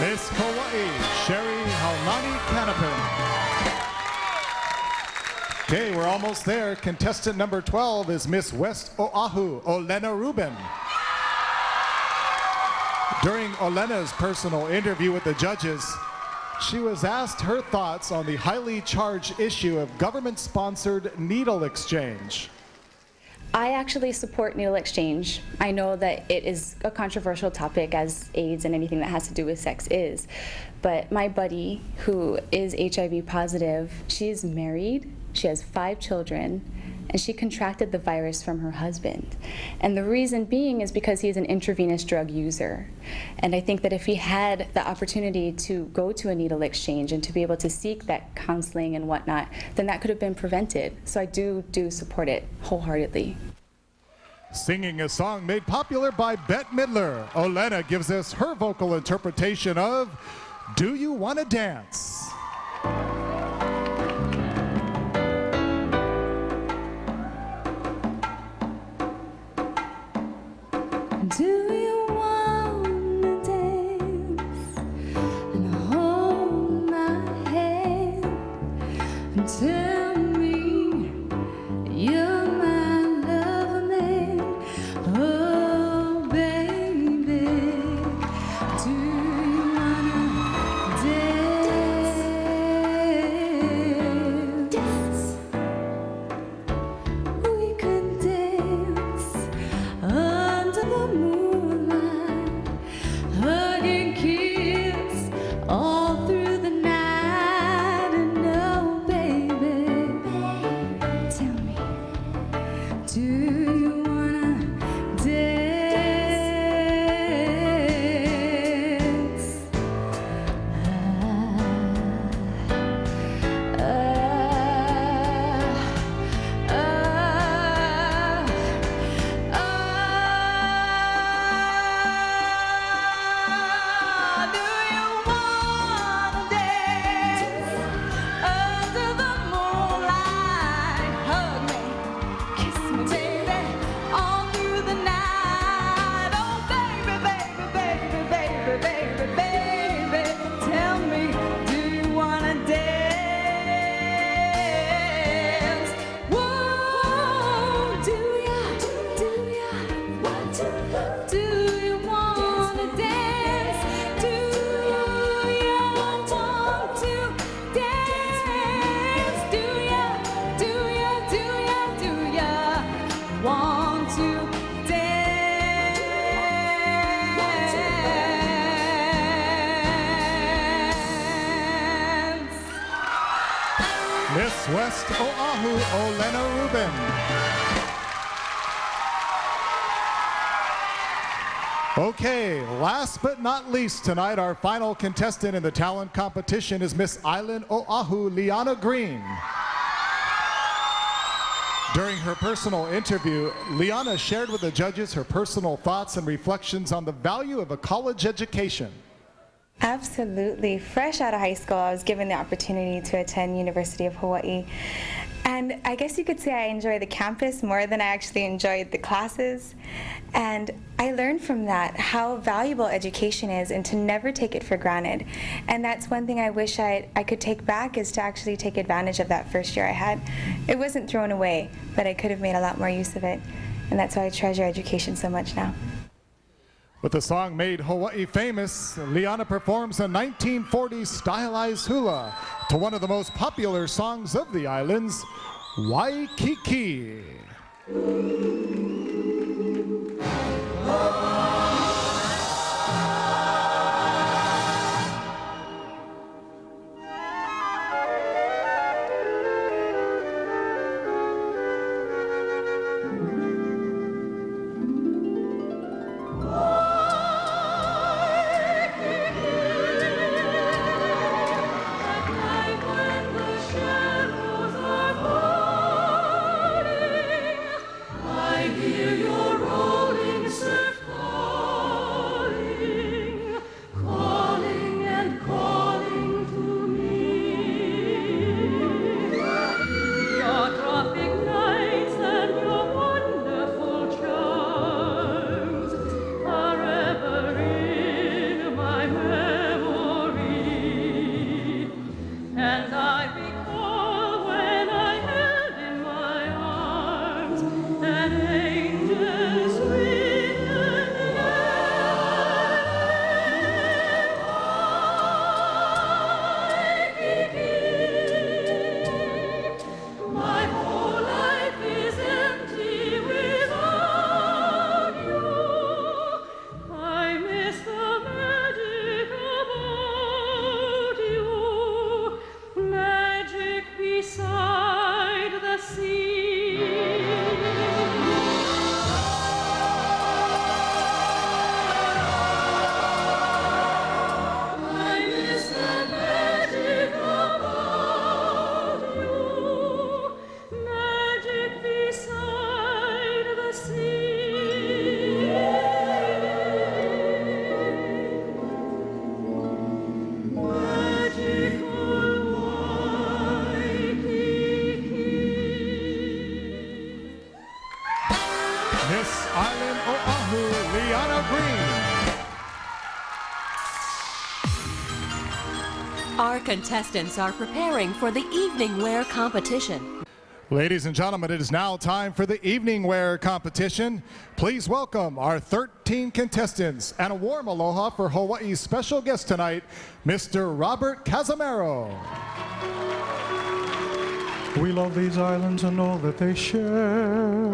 R: Miss Kauai, Sherry Haunani Canopin. Okay, we're almost there. Contestant number 12 is Miss West Oahu, Olena Rubin. During Olena's personal interview with the judges, she was asked her thoughts on the highly charged issue of government-sponsored needle exchange.
M: I actually support needle exchange. I know that it is a controversial topic, as AIDS and anything that has to do with sex is. But my buddy, who is HIV positive, she's married, she has 5 children, and she contracted the virus from her husband. And the reason being is because he's an intravenous drug user. And I think that if he had the opportunity to go to a needle exchange and to be able to seek that counseling and whatnot, then that could have been prevented. So I do support it wholeheartedly.
R: Singing a song made popular by Bette Midler, Olena gives us her vocal interpretation of Do You Wanna Dance?
I: Do you wanna dance and hold my hand and tell me you're my lover man? Oh baby, do you wanna dance? We could dance under the moon.
Q: to dance.
R: Miss West Oahu, Olena Rubin. Okay, last but not least tonight, our final contestant in the talent competition is Miss Island Oahu, Liana Green. During her personal interview, Liana shared with the judges her personal thoughts and reflections on the value of a college education.
B: Absolutely. Fresh out of high school, I was given the opportunity to attend University of Hawaii. And I guess you could say I enjoy the campus more than I actually enjoyed the classes. And I learned from that how valuable education is and to never take it for granted. And that's one thing I wish I could take back, is to actually take advantage of that first year I had. It wasn't thrown away, but I could have made a lot more use of it. And that's why I treasure education so much now.
R: With the song made Hawaii famous, Liana performs a 1940s stylized hula to one of the most popular songs of the islands, Waikiki. Miss Island Oahu, Liana Green.
P: Our contestants are preparing for the evening wear competition.
R: Ladies and gentlemen, it is now time for the evening wear competition. Please welcome our 13 contestants, and a warm aloha for Hawaii's special guest tonight, Mr. Robert Casamero.
N: We love these islands and all that they share.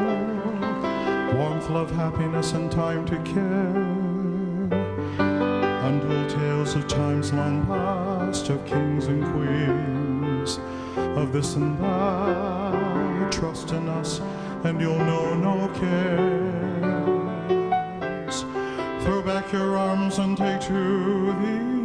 N: Warmth, love, happiness, and time to care. Untold tales of times long past, of kings and queens, of this and that. Trust in us and you'll know no cares. Throw back your arms and take to the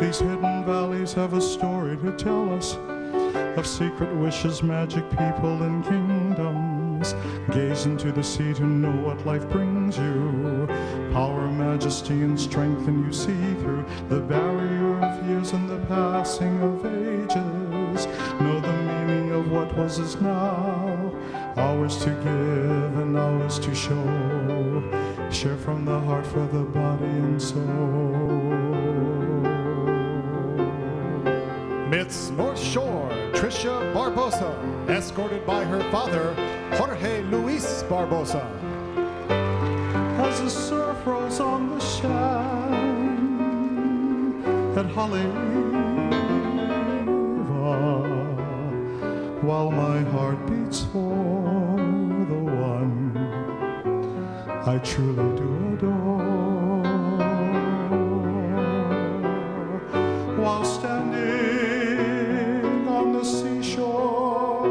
N: These hidden valleys have a story to tell us of secret wishes, magic people, and kingdoms. Gaze into the sea to know what life brings you. Power, majesty, and strength, and you see through the barrier of years and the passing of ages. Know the meaning of what was is now. Ours to give and ours to show. Share from the heart for the body and soul.
R: Miss North Shore Patricia Barbosa, escorted by her father, Jorge Luis Barbosa.
N: As the surf rolls on the shand at Haleiwa, while my heart beats for the one I truly do adore, while standing on the seashore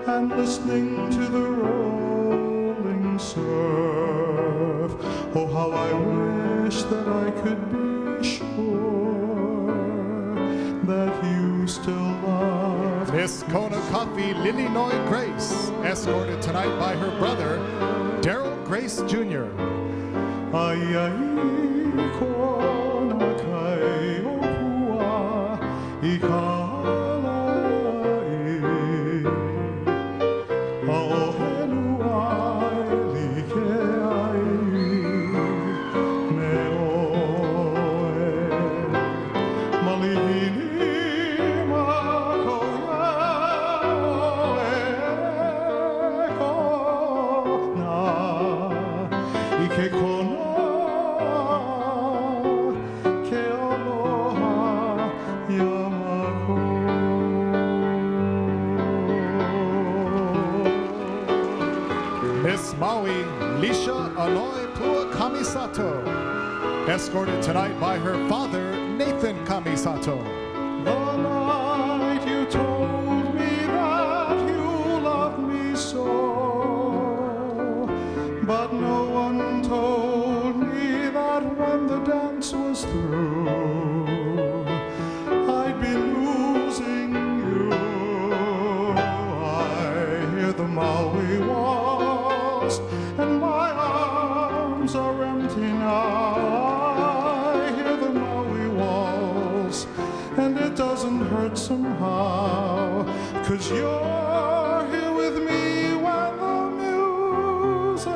N: and listening to the rolling surf. Oh, how I wish that I could be sure that you still love
R: Miss Kona Coffee Lilinoy Grace, escorted tonight by her brother, Daryl Grace Jr.
N: Ai kona kai opua I kalai Aohelu ai like ai me oe Malihini mako oe kona I ke kona ke aloha Yamako.
R: Miss Maui Lisha Aloy Pua Kamisato, escorted tonight by her father, Nathan Kamisato.
N: The night you told me that you loved me so, but no one told me that when the dance was through, I'd be losing you. I hear the Maui walls, and my arms are empty now. I hear the Maui walls, and it doesn't hurt somehow, 'cause you're here with me when the music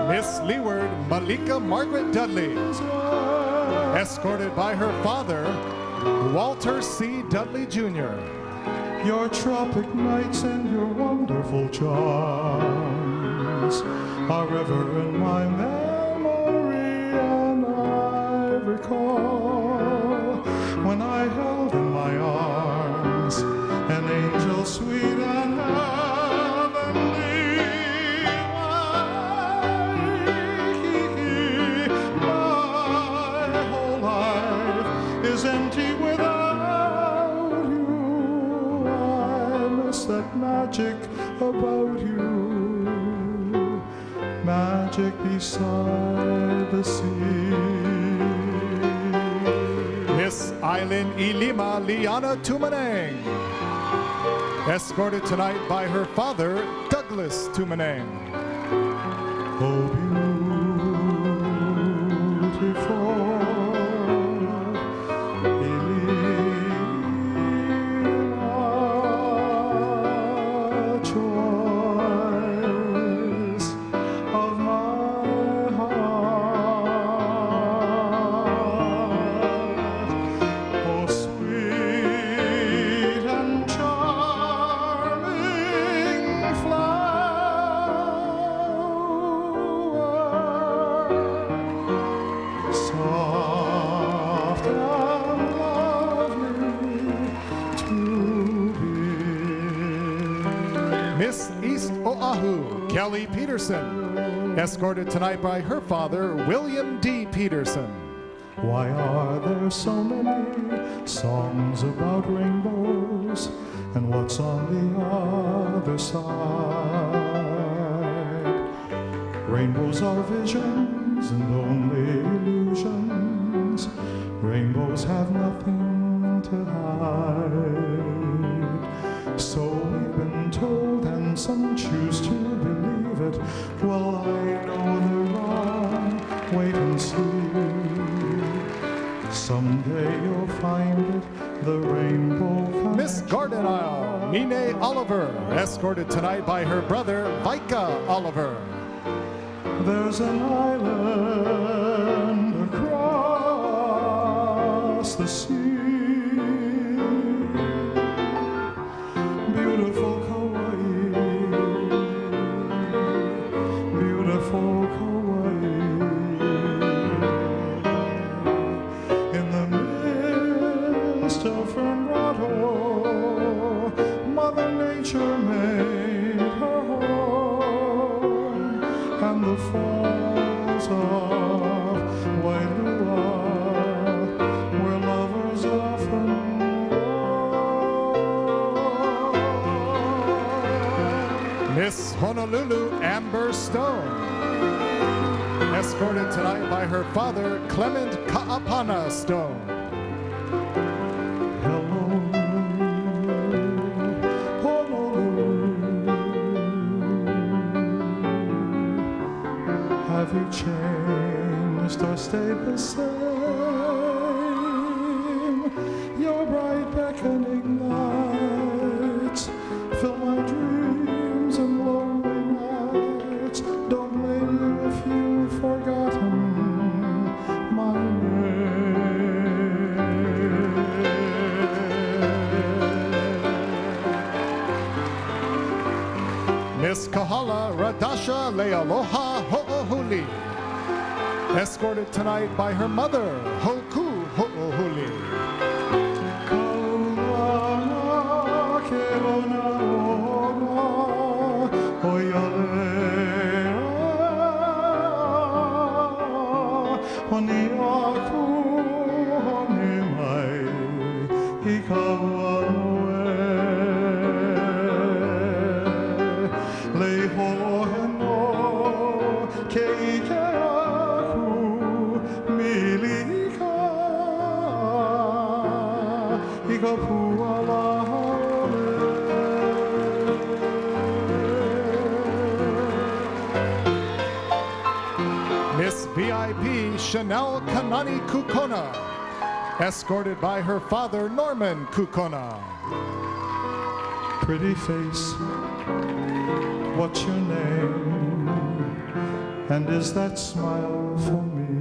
R: Miss Leeward Malika Margaret Dudley, escorted by her father, Walter C. Dudley Jr.
N: Your tropic nights and your wonderful charms are ever in my memory, and I recall when I held in my arms an angel sweet and heavenly. My whole life is empty without you. I miss that magic about you, magic beside the sea.
R: Miss Eileen Ilima Liana Tumaneng, escorted tonight by her father, Douglas Tumaneng.
N: Oh, beautiful Ilima, choice of my heart. Oh, sweet and charming flower, soft and lovely to be.
R: Miss East Oahu Kelly Peterson, escorted tonight by her father, William D. Peterson.
N: Why are there so many songs about rainbows, and what's on the other side? Rainbows are visions and only illusions. Rainbows have nothing to hide. So we've been told, and some choose to believe it. Well, I know they're wrong. Wait and see. Someday you'll find it, the rainbow.
R: Miss Garden Isle Nene Oliver, escorted tonight by her brother, Vika Oliver.
N: There's an island across the sea
R: Miss Honolulu Amber Stone, escorted tonight by her father, Clement Ka'apana Stone.
N: Have you changed or stayed the same? Your bright beckoning lights fill my dreams and lonely nights. Don't blame you if you've forgotten my name.
R: Miss Kahala Radasha Lealoha Ho'ohuli, escorted tonight by her mother, Hoku Ho'ohuli. Miss VIP Chanel Kanani Kukona, escorted by her father, Norman Kukona.
N: Pretty face, what's your name? And is that smile for me?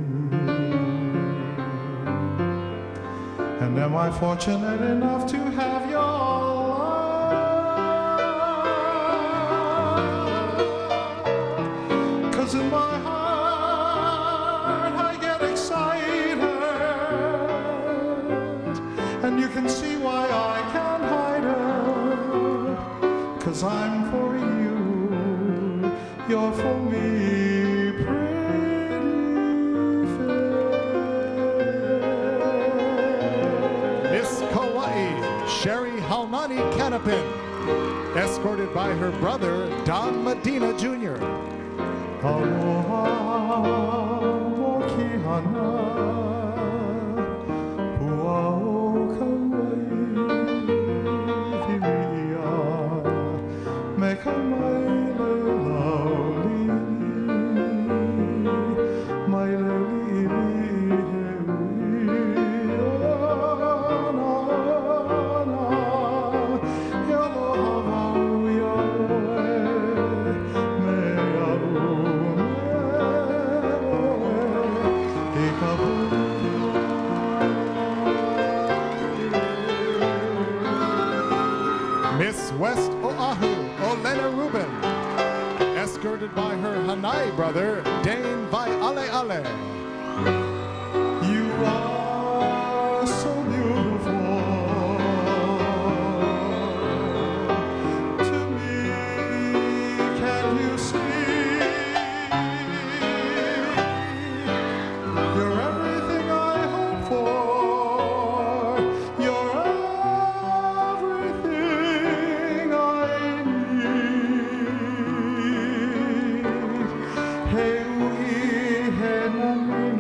N: And am I fortunate enough to have your love? 'Cause in my heart I get excited, and you can see why I can't hide it. 'Cause I'm for you, you're for me.
R: Sherry Halmani Canopin, escorted by her brother, Don Medina Jr.
N: Aloha, mokihana, puao kauai, viria, me ka maile laulili, maile lili
R: Miss West Oahu, Olena Rubin, escorted by her Hanai brother, Dane Vai Ale Ale.
N: You are so beautiful to me. Can you see? You're everything I hope for. You're everything I need. Hey, we had nothing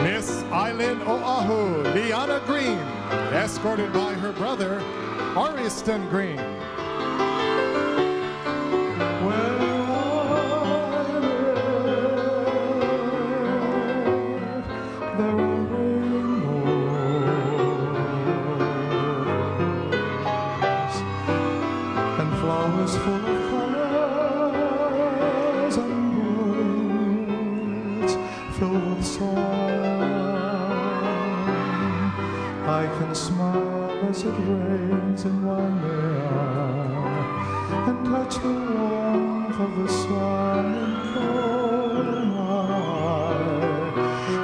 R: Miss Eileen Oahu, Liana Green, escorted by her brother, Ariston Green.
N: Flowers full of colors and woods filled with song. I can smile as it rains in Waimea and touch the warmth of the sun in Kauai.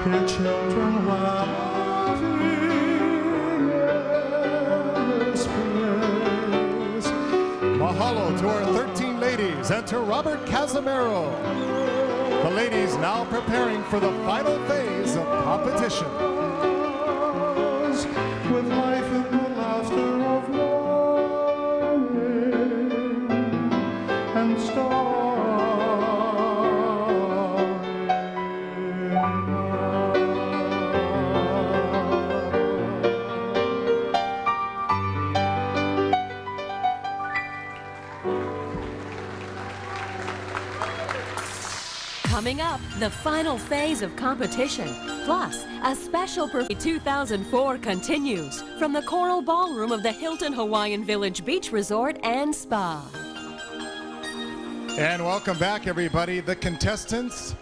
N: Hear children laughing in the spring.
R: Mahalo to our 13 ladies and to Robert Casimiro. The ladies now preparing for the final phase of competition.
N: With life and the laughter of morning and
P: Coming up, the final phase of competition. Plus, a special 2004 continues from the Coral Ballroom of the Hilton Hawaiian Village Beach Resort and Spa.
R: And welcome back, everybody. The contestants,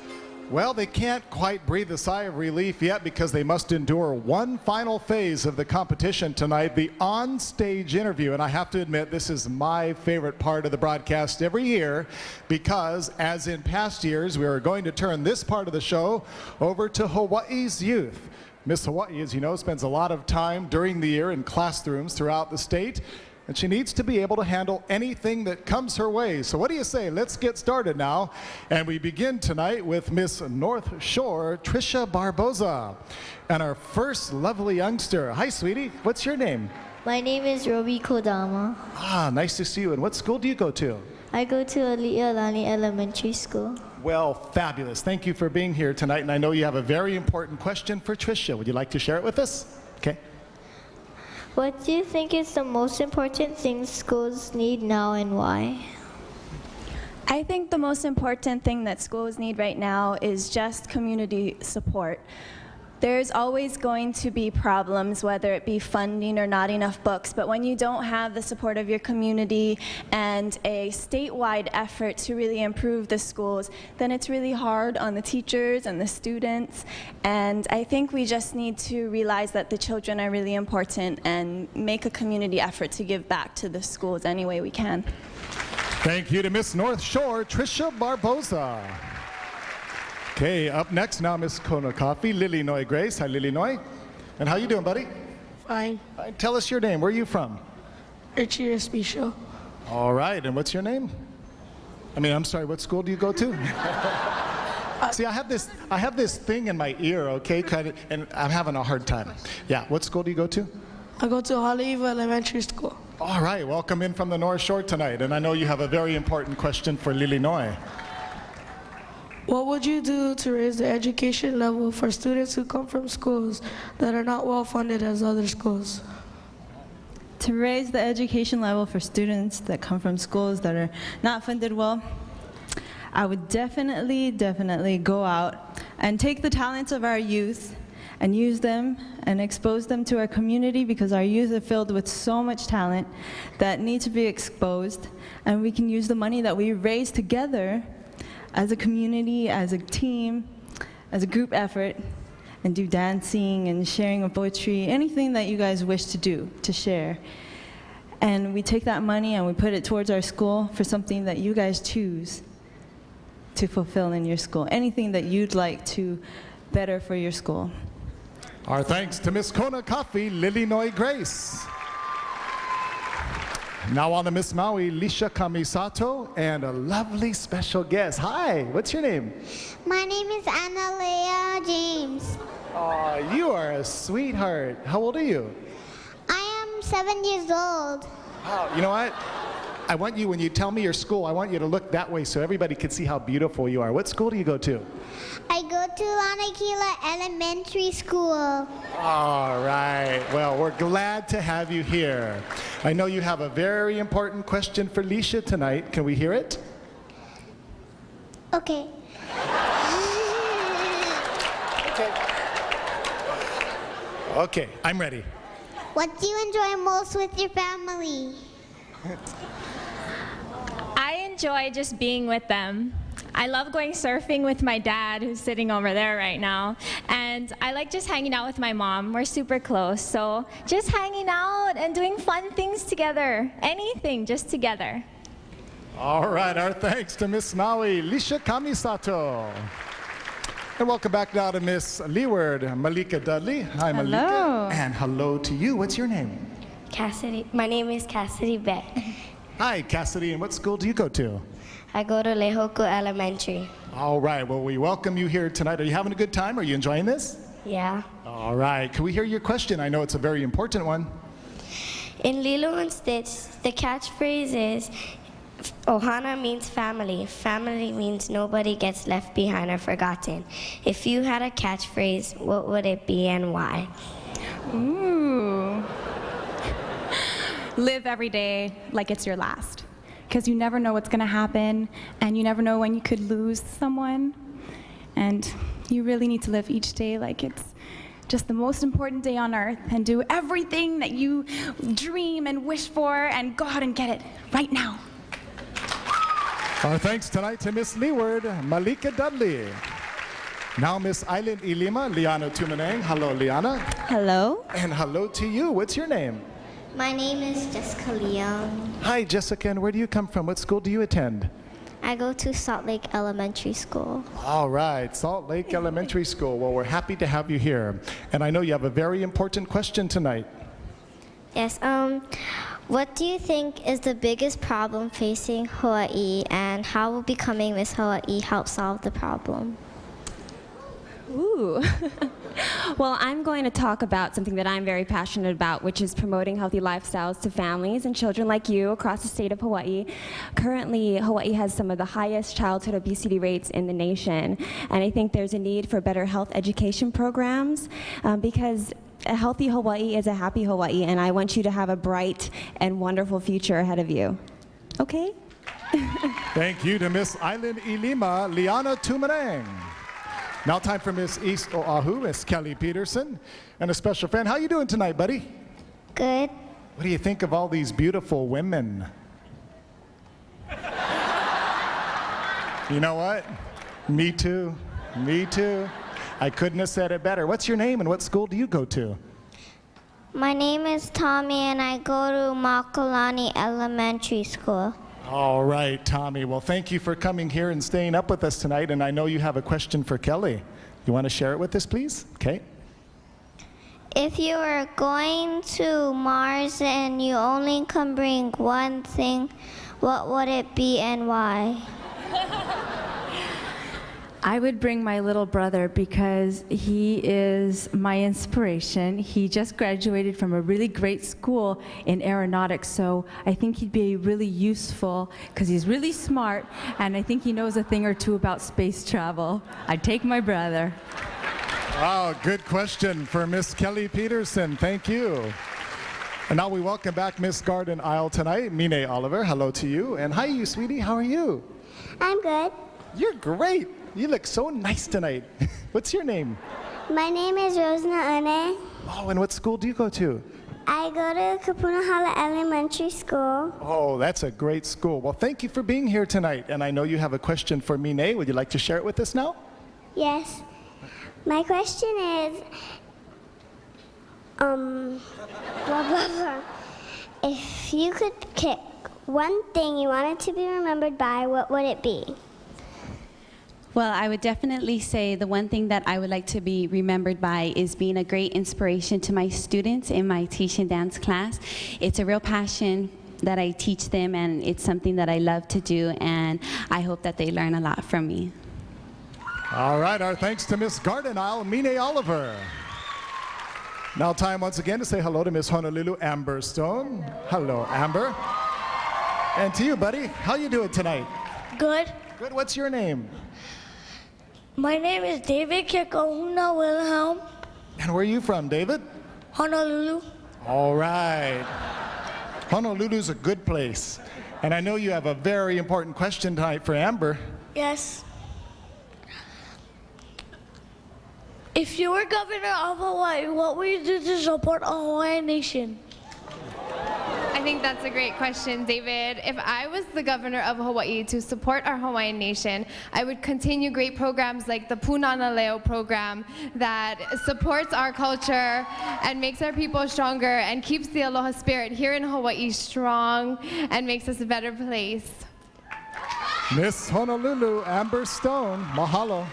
R: well, they can't quite breathe a sigh of relief yet because they must endure one final phase of the competition tonight, the on-stage interview. And I have to admit, this is my favorite part of the broadcast every year because, as in past years, we are going to turn this part of the show over to Hawaii's youth. Miss Hawaii, as you know, spends a lot of time during the year in classrooms throughout the state, and she needs to be able to handle anything that comes her way. So what do you say? Let's get started now. And we begin tonight with Miss North Shore, Trisha Barboza. And our first lovely youngster. Hi, sweetie. What's your name?
S: My name is Robi Kodama.
R: Ah, nice to see you. And what school do you go to?
S: I go to Ali'alani Elementary School.
R: Well, fabulous. Thank you for being here tonight. And I know you have a very important question for Trisha. Would you like to share it with us? Okay.
S: What do you think is the most important thing schools need now and why?
D: I think the most important thing that schools need right now is just community support. There's always going to be problems, whether it be funding or not enough books, but when you don't have the support of your community and a statewide effort to really improve the schools, then it's really hard on the teachers and the students. And I think we just need to realize that the children are really important and make a community effort to give back to the schools any way we can.
R: Thank you to Miss North Shore, Trisha Barboza. Okay, up next now, Miss Kona Coffee, Lilinoy Grace. Hi, Lilinoy. And how you doing, buddy?
T: Fine.
R: Tell us your name. Where are you from?
T: Richie Respicio.
R: All right, and what's your name? I'm sorry, what school do you go to? See, I have this thing in my ear, okay, and I'm having a hard time. Yeah, what school do you go to?
T: I go to Haleiwa Elementary School.
R: All right, welcome in from the North Shore tonight, and I know you have a very important question for Lilinoy.
T: What would you do to raise the education level for students who come from schools that are not well funded as other schools?
E: To raise the education level for students that come from schools that are not funded well, I would definitely go out and take the talents of our youth and use them and expose them to our community, because our youth are filled with so much talent that need to be exposed, and we can use the money that we raise together as a community, as a team, as a group effort, and do dancing and sharing of poetry, anything that you guys wish to do, to share. And we take that money and we put it towards our school for something that you guys choose to fulfill in your school, anything that you'd like to better for your school.
R: Our thanks to Miss Kona Coffee, Lilinoy Grace. Now on to Miss Maui, Lisha Kamisato, and a lovely special guest. Hi, what's your name?
U: My name is Analea James.
R: Aw, you are a sweetheart. How old are you?
U: I am 7 years old.
R: Wow, you know what? I want you, when you tell me your school, I want you to look that way so everybody can see how beautiful you are. What school do you go to?
U: I go to Lanakila Elementary School.
R: All right. Well, we're glad to have you here. I know you have a very important question for Lisha tonight. Can we hear it?
U: Okay.
R: Okay, I'm ready.
U: What do you enjoy most with your family?
F: I enjoy just being with them. I love going surfing with my dad, who's sitting over there right now. And I like just hanging out with my mom. We're super close. So just hanging out and doing fun things together. Anything, just together.
R: All right, our thanks to Miss Maui, Lisha Kamisato. And welcome back now to Miss Leeward, Malika Dudley. Hi, Malika.
X: Hello.
R: And hello to you. What's your name?
X: Cassidy. My name is Cassidy Beck.
R: Hi, Cassidy. And what school do you go to?
X: I go to Lehoku Elementary.
R: All right, well, we welcome you here tonight. Are you having a good time? Are you enjoying this?
X: Yeah.
R: All right, can we hear your question? I know it's a very important one.
X: In Lilo and Stitch, the catchphrase is, Ohana means family. Family means nobody gets left behind or forgotten. If you had a catchphrase, what would it be and why?
A: Ooh. Live every day like it's your last. Because you never know what's going to happen, and you never know when you could lose someone. And you really need to live each day like it's just the most important day on earth, and do everything that you dream and wish for, and go out and get it right now.
R: Our thanks tonight to Miss Leeward, Malika Dudley. Now Miss Eileen Ilima, Liana Tumanang. Hello, Liana.
C: Hello.
R: And hello to you. What's your name?
S: My name is Jessica Leon.
R: Hi, Jessica, and where do you come from? What school do you attend?
S: I go to Salt Lake Elementary School.
R: All right, Salt Lake Elementary School. Well, we're happy to have you here. And I know you have a very important question tonight.
S: Yes, what do you think is the biggest problem facing Hawaii, and how will becoming Miss Hawaii help solve the problem?
G: Ooh. Well, I'm going to talk about something that I'm very passionate about, which is promoting healthy lifestyles to families and children like you across the state of Hawaii. Currently, Hawaii has some of the highest childhood obesity rates in the nation, and I think there's a need for better health education programs because a healthy Hawaii is a happy Hawaii, and I want you to have a bright and wonderful future ahead of you. Okay?
R: Thank you to Miss Eileen Ilima, Liana Tumanang. Now time for Miss East Oahu, Miss Kelly Peterson, and a special friend. How you doing tonight, buddy?
S: Good.
R: What do you think of all these beautiful women? You know what? Me too. Me too. I couldn't have said it better. What's your name and what school do you go to?
S: My name is Tommy, and I go to Makalani Elementary School.
R: All right, Tommy. Well, thank you for coming here and staying up with us tonight. And I know you have a question for Kelly. You want to share it with us, please? Okay.
S: If you were going to Mars and you only can bring one thing, what would it be and why?
C: I would bring my little brother because he is my inspiration. He just graduated from a really great school in aeronautics, so I think he'd be really useful because he's really smart, and I think he knows a thing or two about space travel. I'd take my brother.
R: Wow, good question for Miss Kelly Peterson. Thank you. And now we welcome back Miss Garden Isle tonight, Mine Oliver. Hello to you. And hi, you sweetie. How are you?
U: I'm good.
R: You're great. You look so nice tonight. What's your name?
U: My name is Rosna Une.
R: Oh, and what school do you go to?
U: I go to Kapunahala Elementary School.
R: Oh, that's a great school. Well, thank you for being here tonight. And I know you have a question for Mine. Would you like to share it with us now?
U: Yes. My question is, blah, blah, blah. If you could pick one thing you wanted to be remembered by, what would it be?
J: Well, I would definitely say the one thing that I would like to be remembered by is being a great inspiration to my students in my teach and dance class. It's a real passion that I teach them, and it's something that I love to do, and I hope that they learn a lot from me.
R: All right, our thanks to Miss Garden Isle, Mine Oliver. Now time once again to say hello to Miss Honolulu Amber Stone. Hello, Amber. And to you, buddy. How you doing tonight?
T: Good.
R: Good. What's your name?
T: My name is David Kikohuna Wilhelm.
R: And where are you from, David?
T: Honolulu.
R: All right. Honolulu's a good place. And I know you have a very important question tonight for Amber.
T: Yes. If you were governor of Hawaii, what would you do to support a Hawaiian nation?
V: I think that's a great question, David. If I was the governor of Hawaii to support our Hawaiian nation, I would continue great programs like the Punana Leo program that supports our culture and makes our people stronger and keeps the aloha spirit here in Hawaii strong and makes us a better place.
R: Miss Honolulu Amber Stone, mahalo.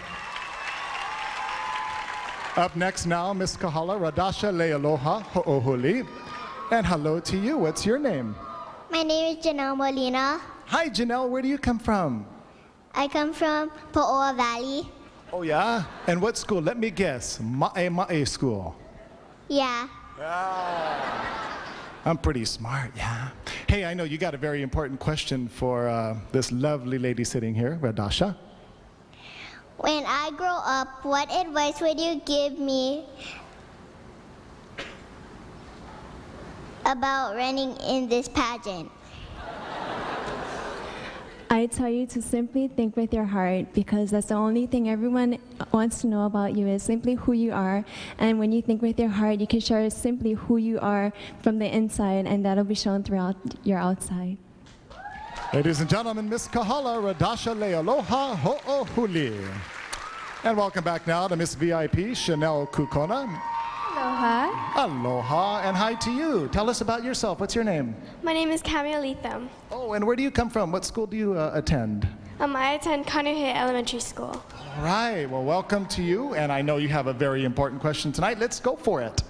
R: Up next now, Miss Kahala Radasha Lealoha Ho'ohuli. And hello to you. What's your name?
U: My name is Janelle Molina.
R: Hi, Janelle. Where do you come from?
U: I come from Po'oa Valley.
R: Oh, yeah? And what school? Let me guess. Ma'e school.
U: Yeah.
R: I'm pretty smart, yeah. Hey, I know you got a very important question for this lovely lady sitting here, Radasha.
U: When I grow up, what advice would you give me about running in this pageant?
H: I tell you to simply think with your heart, because that's the only thing everyone wants to know about you is simply who you are. And when you think with your heart, you can share simply who you are from the inside, and that'll be shown throughout your outside.
R: Ladies and gentlemen, Miss Kahala Radasha Lealoha Ho'ohuli. And welcome back now to Miss VIP Chanel Kukona.
K: Aloha.
R: Aloha, and hi to you. Tell us about yourself. What's your name?
K: My name is Camille Letham.
R: Oh, and where do you come from? What school do you attend?
K: I attend Kaneohe Elementary School.
R: All right, well, welcome to you, and I know you have a very important question tonight. Let's go for it.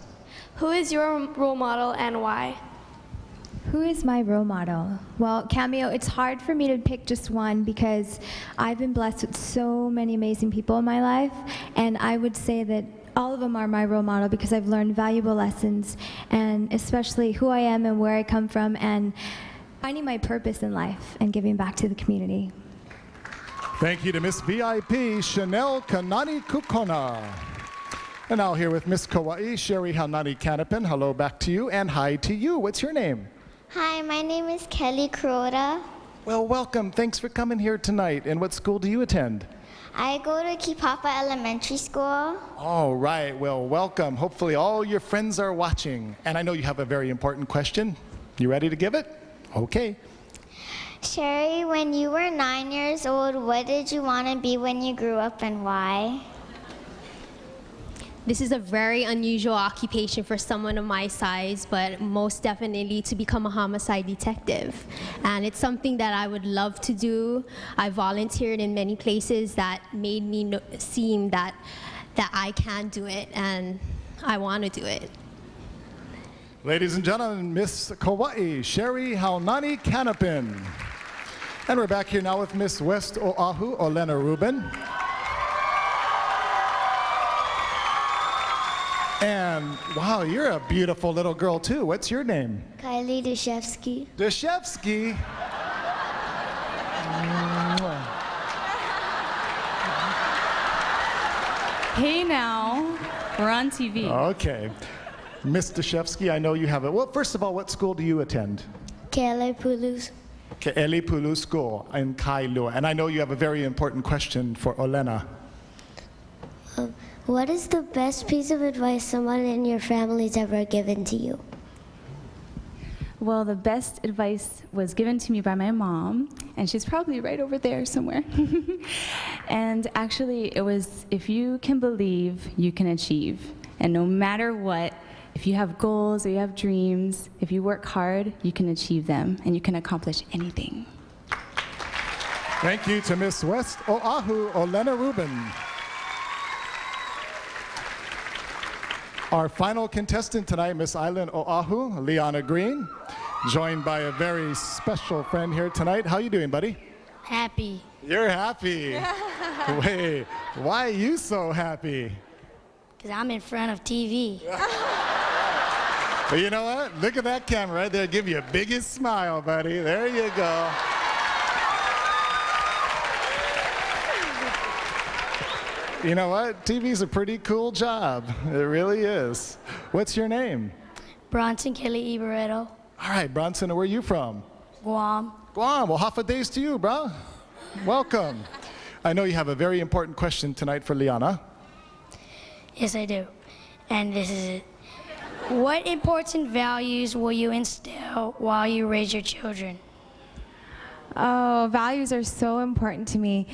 K: Who is your role model and why?
A: Who is my role model? Well, Cameo, it's hard for me to pick just one because I've been blessed with so many amazing people in my life, and I would say that all of them are my role model because I've learned valuable lessons, and especially who I am and where I come from, and finding my purpose in life and giving back to the community.
R: Thank you to Miss VIP Chanel Kanani Kukona. And now here with Miss Kauai, Sherry Haunani Canopin. Hello back to you, and hi to you. What's your name?
U: Hi, my name is Kelly Kuroda.
R: Well, welcome. Thanks for coming here tonight. And what school do you attend?
U: I go to Kipapa Elementary School.
R: All right. Well, welcome. Hopefully all your friends are watching. And I know you have a very important question. You ready to give it? Okay.
U: Sherry, when you were 9 years old, what did you want to be when you grew up and why?
L: This is a very unusual occupation for someone of my size, but most definitely to become a homicide detective. And it's something that I would love to do. I volunteered in many places that made me seem that I can do it, and I want to do it.
R: Ladies and gentlemen, Miss Kauai, Sherry Haunani Canopin. And we're back here now with Miss West Oahu, Olena Rubin. And wow, you're a beautiful little girl too. What's your name?
U: Kylie Deshevsky.
R: Deshevsky.
O: Hey now, we're on TV.
R: Okay. Miss Deshevsky, I know you have it. Well, first of all, what school do you attend?
U: Ke'ele Pulu.
R: Ke'ele Pulu School in Kailua. And I know you have a very important question for Olena.
U: What is the best piece of advice someone in your family's ever given to you?
O: Well, the best advice was given to me by my mom, and she's probably right over there somewhere. And actually, it was, if you can believe, you can achieve. And no matter what, if you have goals or you have dreams, if you work hard, you can achieve them, and you can accomplish anything.
R: Thank you to Miss West Oahu, Olena Rubin. Our final contestant tonight, Miss Island Oahu, Liana Green, joined by a very special friend here tonight. How you doing, buddy?
X: Happy.
R: You're happy. Wait, why are you so happy?
X: Because I'm in front of TV.
R: Well, you know what? Look at that camera right there. Give you a biggest smile, buddy. There you go. You know what? TV's a pretty cool job. It really is. What's your name?
X: Bronson Kelly Ibaretto.
R: All right, Bronson, where are you from?
X: Guam.
R: Guam. Well, half a day's to you, bro. Welcome. I know you have a very important question tonight for Liana.
X: Yes, I do. And this is it. What important values will you instill while you raise your children?
A: Oh, values are so important to me.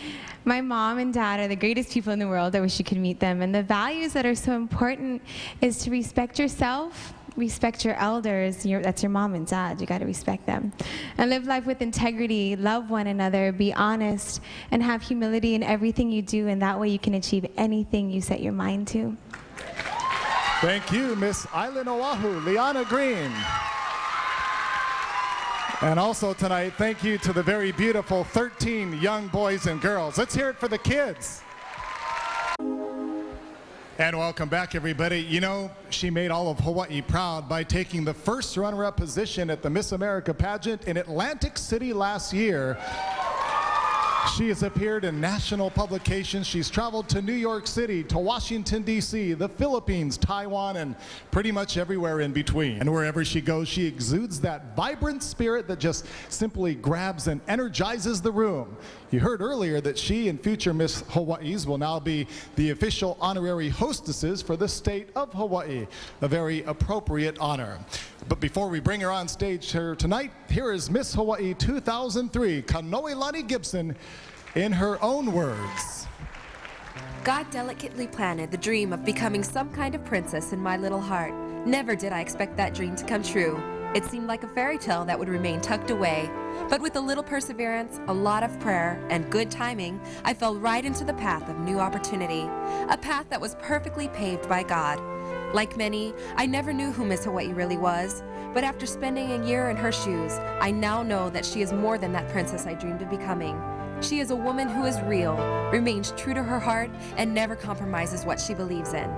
A: My mom and dad are the greatest people in the world. I wish you could meet them. And the values that are so important is to respect yourself, respect your elders. That's your mom and dad. You got to respect them. And live life with integrity, love one another, be honest, and have humility in everything you do. And that way you can achieve anything you set your mind to.
R: Thank you, Miss Island Oahu, Liana Green. And also tonight, thank you to the very beautiful 13 young boys and girls. Let's hear it for the kids. And welcome back, everybody. You know, she made all of Hawaii proud by taking the first runner-up position at the Miss America pageant in Atlantic City last year. She has appeared in national publications. She's traveled to New York City, to Washington, D.C., the Philippines, Taiwan, and pretty much everywhere in between. And wherever she goes, she exudes that vibrant spirit that just simply grabs and energizes the room. You heard earlier that she and future Miss Hawaiis will now be the official honorary hostesses for the state of Hawaii, a very appropriate honor. But before we bring her on stage here tonight, here is Miss Hawaii 2003, Kanoelani Gibson, in her own words.
I: God delicately planted the dream of becoming some kind of princess in my little heart. Never did I expect that dream to come true. It seemed like a fairy tale that would remain tucked away. But with a little perseverance, a lot of prayer, and good timing, I fell right into the path of new opportunity, a path that was perfectly paved by God. Like many, I never knew who Miss Hawaii really was, but after spending a year in her shoes, I now know that she is more than that princess I dreamed of becoming. She is a woman who is real, remains true to her heart, and never compromises what she believes in.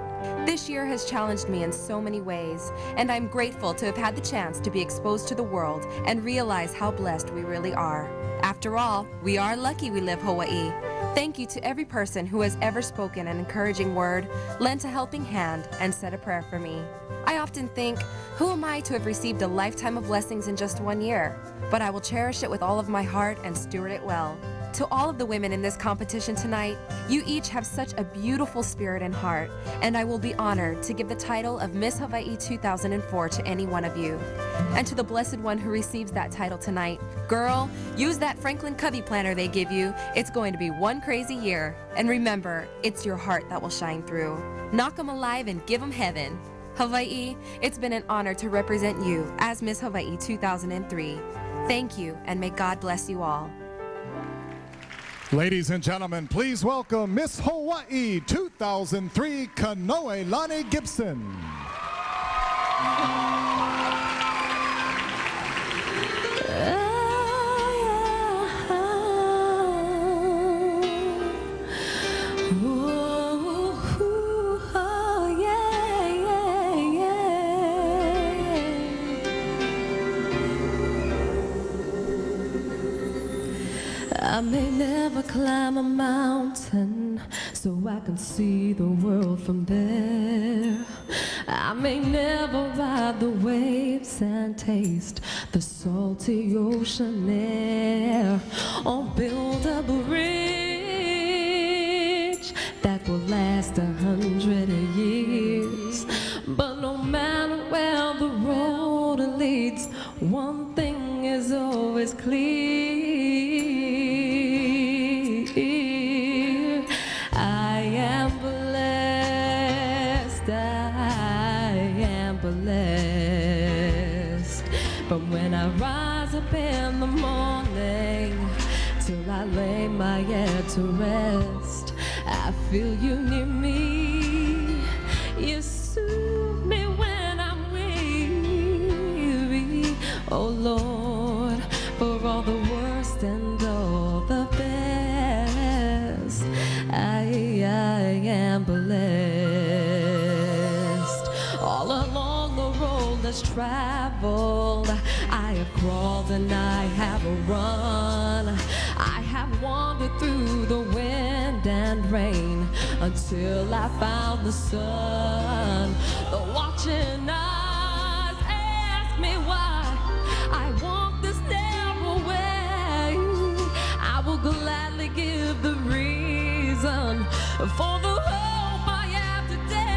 I: This year has challenged me in so many ways, and I'm grateful to have had the chance to be exposed to the world and realize how blessed we really are. After all, we are lucky we live Hawaii. Thank you to every person who has ever spoken an encouraging word, lent a helping hand, and said a prayer for me. I often think, who am I to have received a lifetime of blessings in just 1 year? But I will cherish it with all of my heart and steward it well. To all of the women in this competition tonight, you each have such a beautiful spirit and heart, and I will be honored to give the title of Miss Hawaii 2004 to any one of you. And to the blessed one who receives that title tonight, girl, use that Franklin Covey planner they give you. It's going to be one crazy year. And remember, it's your heart that will shine through. Knock 'em alive and give 'em heaven. Hawaii, it's been an honor to represent you as Miss Hawaii 2003. Thank you, and may God bless you all.
R: Ladies and gentlemen, please welcome Miss Hawaii 2003, Kanoelani Gibson.
M: I may never climb a mountain so I can see the world from there. I may never ride the waves and taste the salty ocean air, or build a bridge that will last 100 years. But no matter where the road leads, one thing is always clear. I am blessed, from when I rise up in the morning till I lay my head to rest. I feel you near me, you soothe me when I'm weary. Oh Lord, for all the worst and all the best, I am blessed. All along the road that's traveled, I have crawled and I have run. I have wandered through the wind and rain until I found the sun. The watching eyes ask me why I walk this narrow way. I will gladly give the reason for the hope I have today.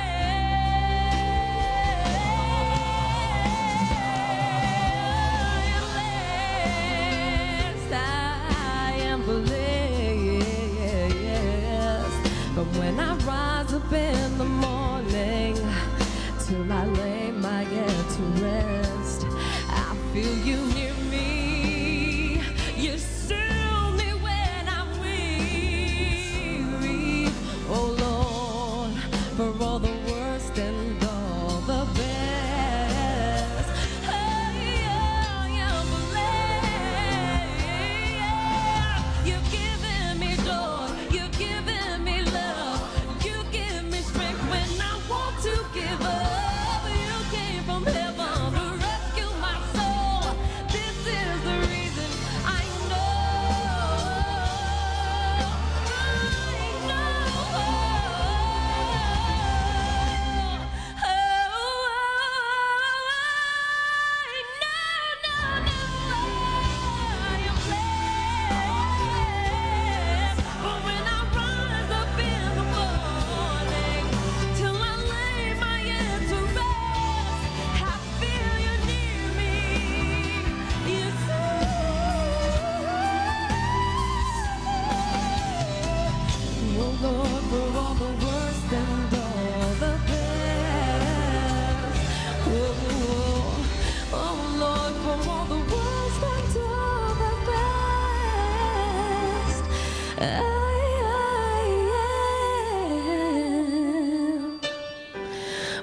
M: I am blessed from when I rise up in the morning till I lay my head to rest. I feel you near me, you soothe me when I'm weary. Oh Lord.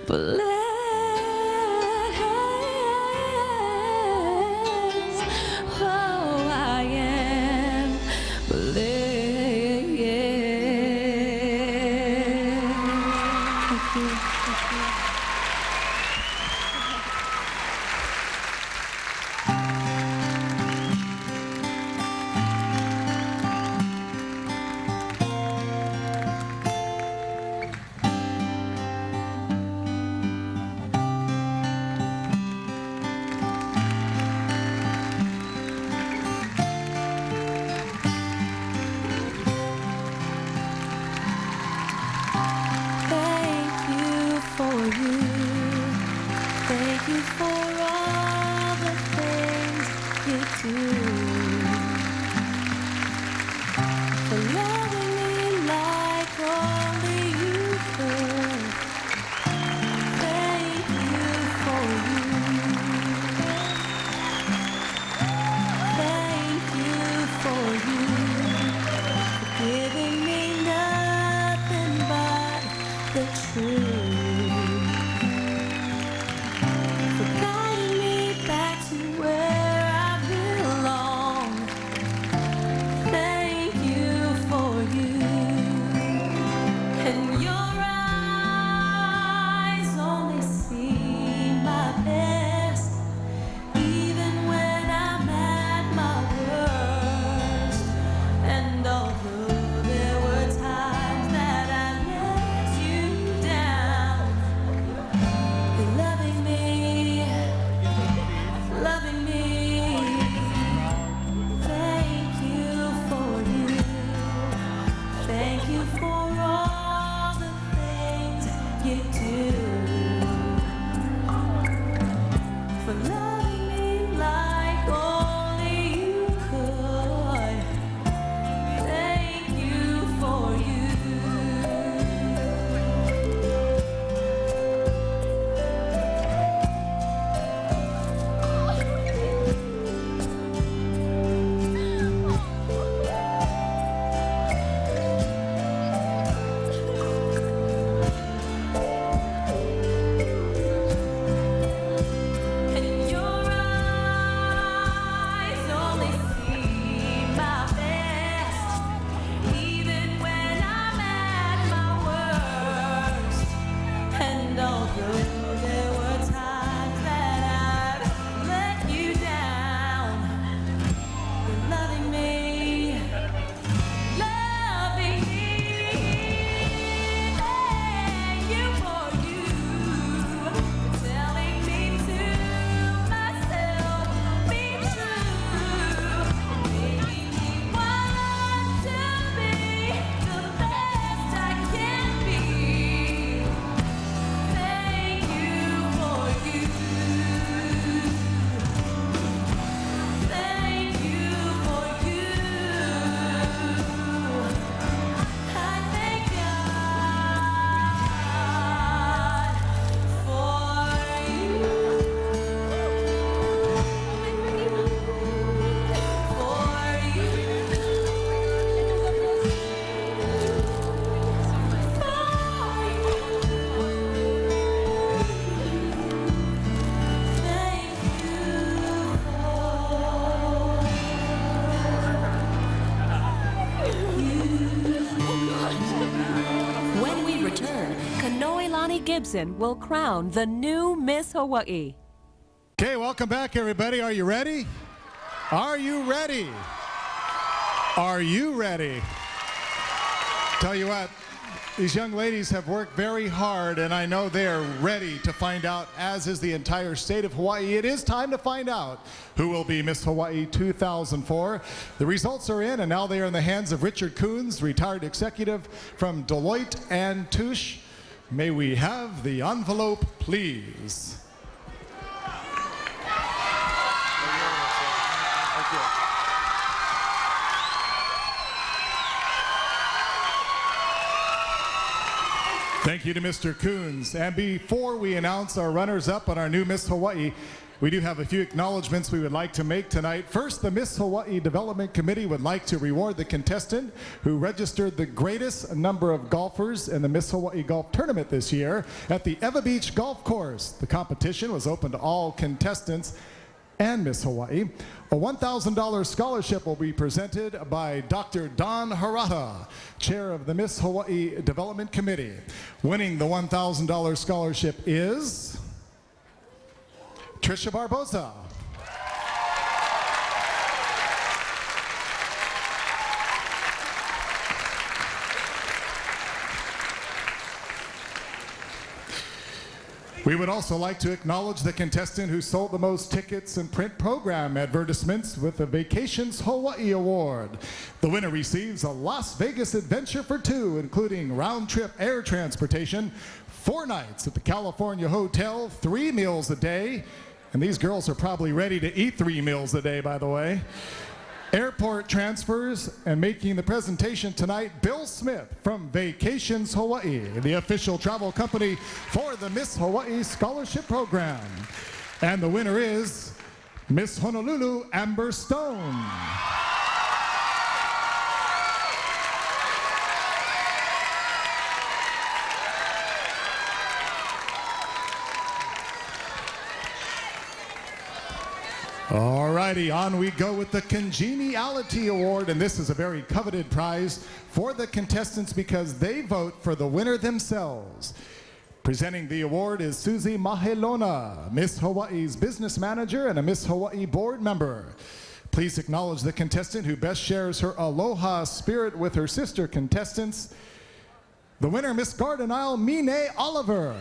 M: Oh, I am blessed.
H: Thank you.
M: Thank you for you. Thank you for all the things you do. For loving me like only you could. Thank you for you. Thank you for you. For giving me nothing but the truth. For guiding me back to where I belong. Thank you for you. And your eyes only see my best, even when I'm at my worst. And although there were times that I let you down, you're loving me, loving me. Thank you for you. Thank you for all the things you do. For loving me like only you could. Thank you for you. And your eyes only see my best, even when I'm at my worst. And although there were times that I've let you down, you're loving me, loving me. Thank you for you. Telling me to myself, be true, making me want to be the best I can be. Thank you for you. Thank you for you. I thank God for you.
P: When we return, Kanoilani Gibson will crown the new Miss Hawaii.
R: Okay, welcome back, everybody. Are you ready? Are you ready? Are you ready? Tell you what, these young ladies have worked very hard, and I know they're ready to find out, as is the entire state of Hawaii. It is time to find out who will be Miss Hawaii 2004. The results are in, and now they are in the hands of Richard Coons, retired executive from Deloitte and Touche. May we have the envelope, please? Thank you to Mr. Coons. And before we announce our runners-up on our new Miss Hawaii, We do have a few acknowledgments we would like to make tonight. First, the Miss Hawaii Development Committee would like to reward the contestant who registered the greatest number of golfers in the Miss Hawaii Golf Tournament this year at the Eva Beach Golf Course. The competition was open to all contestants and Miss Hawaii. A $1,000 scholarship will be presented by Dr. Don Harada, chair of the Miss Hawaii Development Committee. Winning the $1,000 scholarship is Trisha Barbosa. We would also like to acknowledge the contestant who sold the most tickets and print program advertisements with the Vacations Hawaii Award. The winner receives a Las Vegas adventure for two, including round-trip air transportation, 4 nights at the California Hotel, 3 meals a day, and these girls are probably ready to eat 3 meals a day, by the way. Airport transfers, and making the presentation tonight, Bill Smith from Vacations Hawaii, the official travel company for the Miss Hawaii Scholarship Program. And the winner is Miss Honolulu Amber Stone. All righty, on we go with the Congeniality Award, and this is a very coveted prize for the contestants because they vote for the winner themselves. Presenting the award is Susie Mahelona, Miss Hawaii's business manager and a Miss Hawaii board member. Please acknowledge the contestant who best shares her aloha spirit with her sister contestants. The winner, Miss Garden Isle Mine Oliver.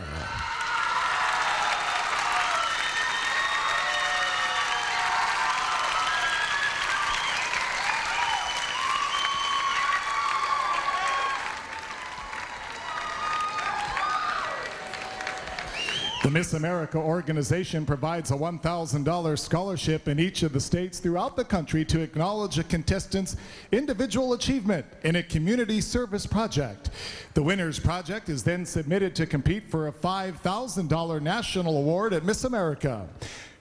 R: The Miss America organization provides a $1,000 scholarship in each of the states throughout the country to acknowledge a contestant's individual achievement in a community service project. The winner's project is then submitted to compete for a $5,000 national award at Miss America.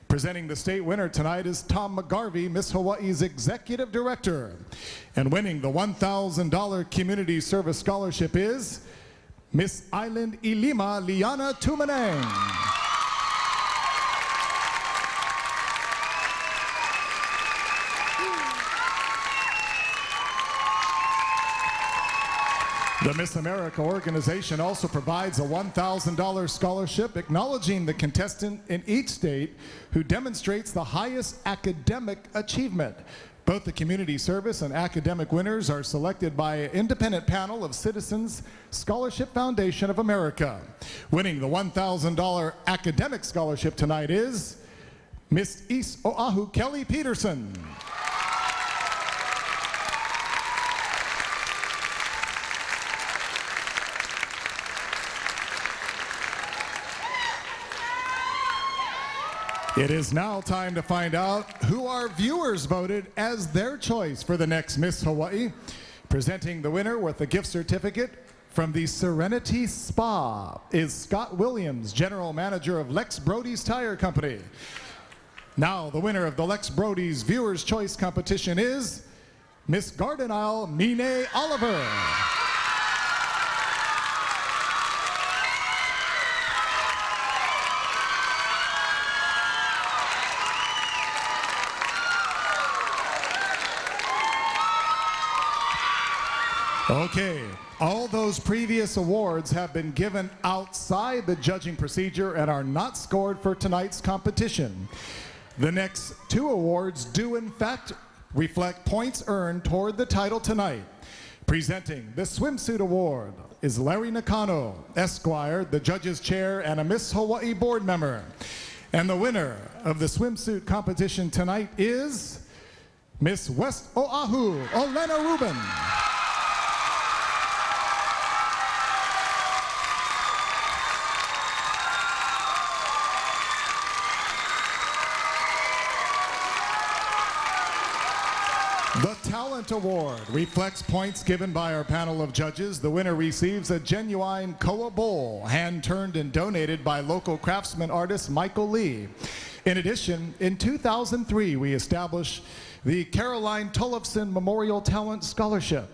R: Presenting the state winner tonight is Tom McGarvey, Miss Hawaii's executive director. And winning the $1,000 community service scholarship is Miss Island Ilima Liana Tumanang. The Miss America organization also provides a $1,000 scholarship acknowledging the contestant in each state who demonstrates the highest academic achievement. Both the community service and academic winners are selected by an independent panel of Citizens Scholarship Foundation of America. Winning the $1,000 academic scholarship tonight is Miss East Oahu Kelly Peterson. It is now time to find out who our viewers voted as their choice for the next Miss Hawaii. Presenting the winner with a gift certificate from the Serenity Spa is Scott Williams, General Manager of Lex Brody's Tire Company. Now, the winner of the Lex Brody's Viewers' Choice competition is Miss Garden Isle Mine Oliver. Okay, all those previous awards have been given outside the judging procedure and are not scored for tonight's competition. The next 2 awards do in fact reflect points earned toward the title tonight. Presenting the Swimsuit Award is Larry Nakano, Esquire, the judge's chair and a Miss Hawaii board member. And the winner of the swimsuit competition tonight is Miss West Oahu, Olena Rubin. The Talent Award reflects points given by our panel of judges. The winner receives a genuine koa bowl, hand-turned and donated by local craftsman artist Michael Lee. In addition, in 2003, we established the Caroline Tollefson Memorial Talent Scholarship.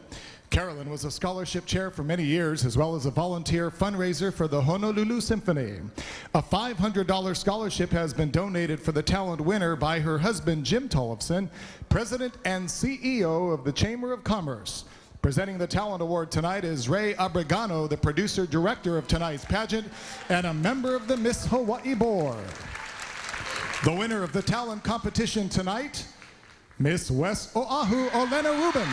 R: Carolyn was a scholarship chair for many years, as well as a volunteer fundraiser for the Honolulu Symphony. A $500 scholarship has been donated for the talent winner by her husband, Jim Tollefson, President and CEO of the Chamber of Commerce. Presenting the Talent Award tonight is Ray Abrigano, the producer-director of tonight's pageant and a member of the Miss Hawaii Board. The winner of the talent competition tonight, Miss West Oahu Olena Rubin.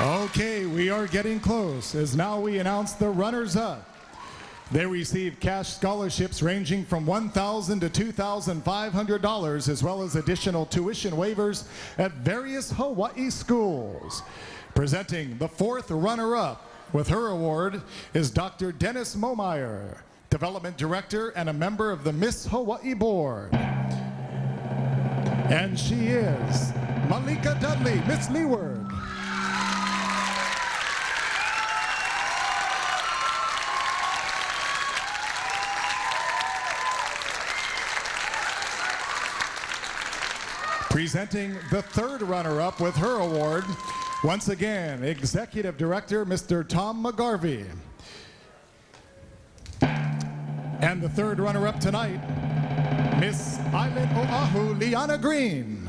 R: Okay, we are getting close, as now we announce the runners-up. They receive cash scholarships ranging from $1,000 to $2,500, as well as additional tuition waivers at various Hawaii schools. Presenting the fourth runner-up with her award is Dr. Dennis Momeyer, Development Director and a member of the Miss Hawaii Board. And she is Malika Dudley, Miss Leeward. Presenting the third runner-up with her award, once again, Executive Director, Mr. Tom McGarvey. And the third runner-up tonight, Miss Island Oahu, Liana Green.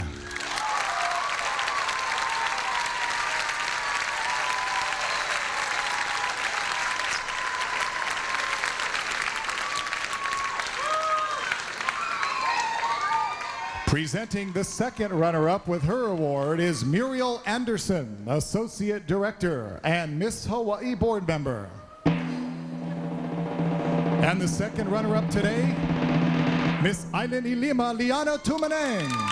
R: Presenting the second runner-up with her award is Muriel Anderson, Associate Director and Miss Hawaii Board Member. And the second runner-up today, Miss Island Ilima Liana Tumaneng.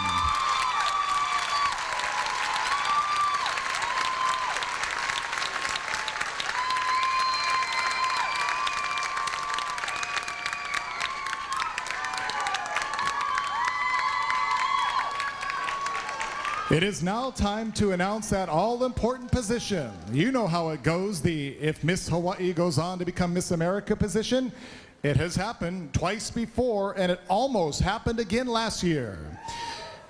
R: It is now time to announce that all-important position. You know how it goes, if Miss Hawaii goes on to become Miss America position. It has happened twice before, and it almost happened again last year.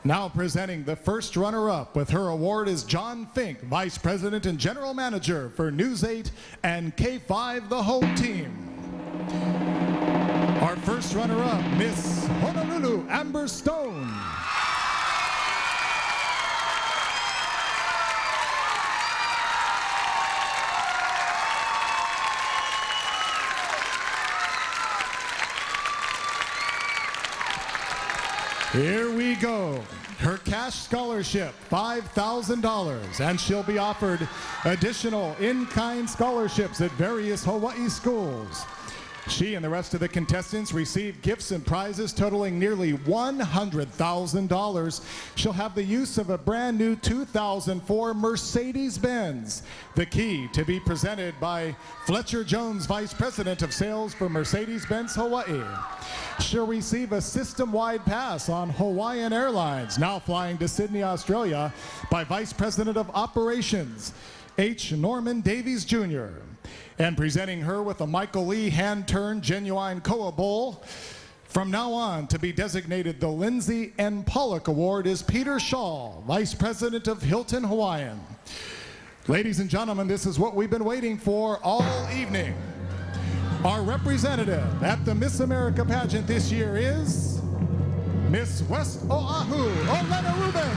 R: Now presenting the first runner-up with her award is John Fink, Vice President and General Manager for News 8 and K5, the home team. Our first runner-up, Miss Honolulu Amber Stone. Here we go. Her cash scholarship, $5,000, and she'll be offered additional in-kind scholarships at various Hawaii schools. She and the rest of the contestants receive gifts and prizes totaling nearly $100,000. She'll have the use of a brand new 2004 Mercedes-Benz. The key to be presented by Fletcher Jones, Vice President of Sales for Mercedes-Benz Hawaii. She'll receive a system-wide pass on Hawaiian Airlines, now flying to Sydney, Australia, by Vice President of Operations, H. Norman Davies Jr. And presenting her with a Michael Lee hand-turned genuine Koa Bowl. From now on, to be designated the Lindsay N. Pollock Award is Peter Shaw, Vice President of Hilton Hawaiian. Ladies and gentlemen, this is what we've been waiting for all evening. Our representative at the Miss America pageant this year is Miss West Oahu, Olena Rubin.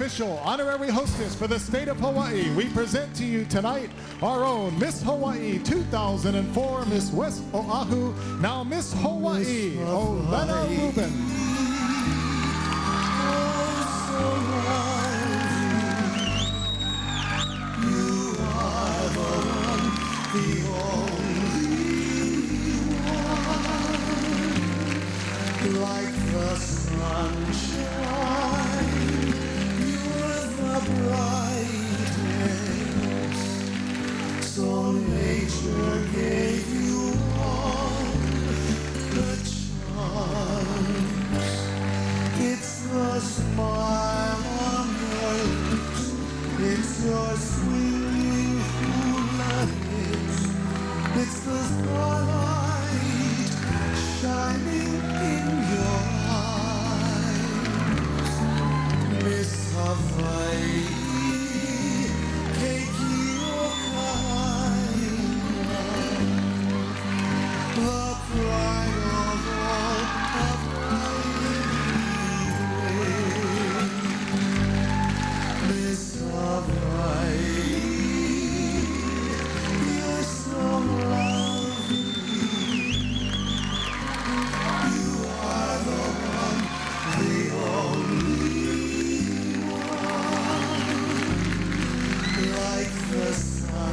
R: official honorary hostess for the state of Hawaii, we present to you tonight our own Miss Hawaii 2004, Miss West Oahu, now Miss Hawaii, Olena Rubin.
B: Like the sunshine, you're the brightest. So nature gave you all the charms. It's the smile on your lips. It's your swinging hula hips. It's the starlight shining in your eyes, Miss Hawaii, keiki o kaina, the pride of all Hawaii. Miss Hawaii, you're so lovely. Like the sunshine,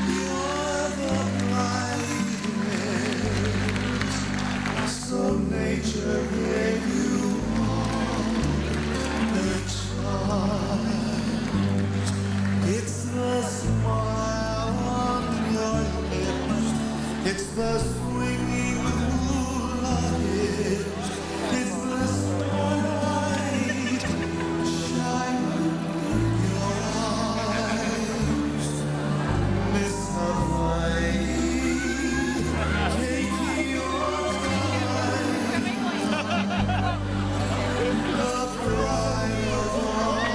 B: you're the brightest. So nature gave you all the charms. It's the smile on your lips. It's the swinging hula hips. It's the starlight shining. Miss Hawaii, keiki o kaina, the pride of all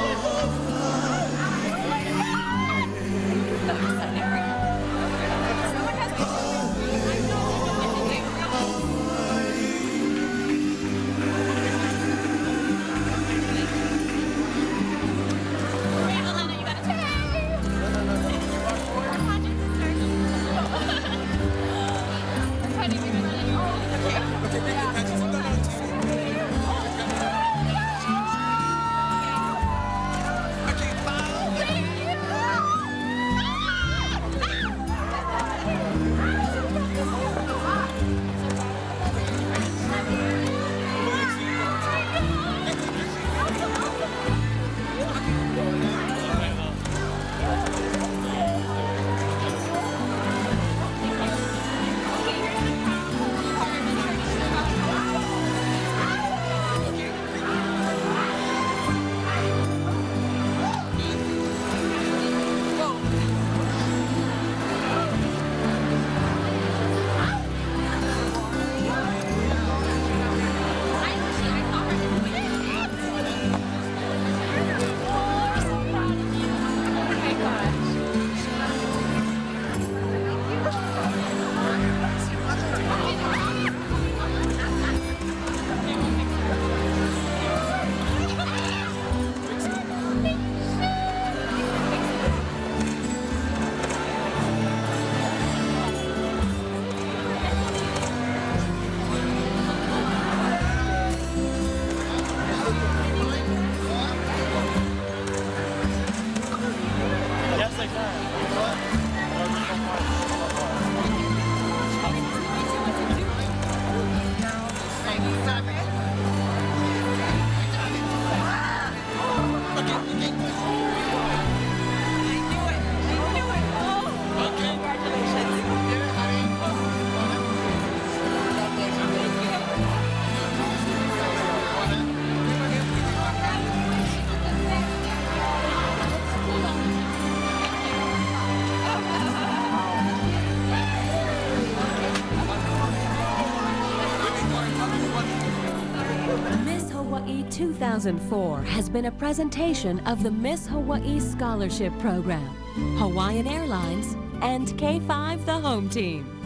P: Miss Hawaii 2004 has been a presentation of the Miss Hawaii Scholarship Program, Hawaiian Airlines, and K5 the home team.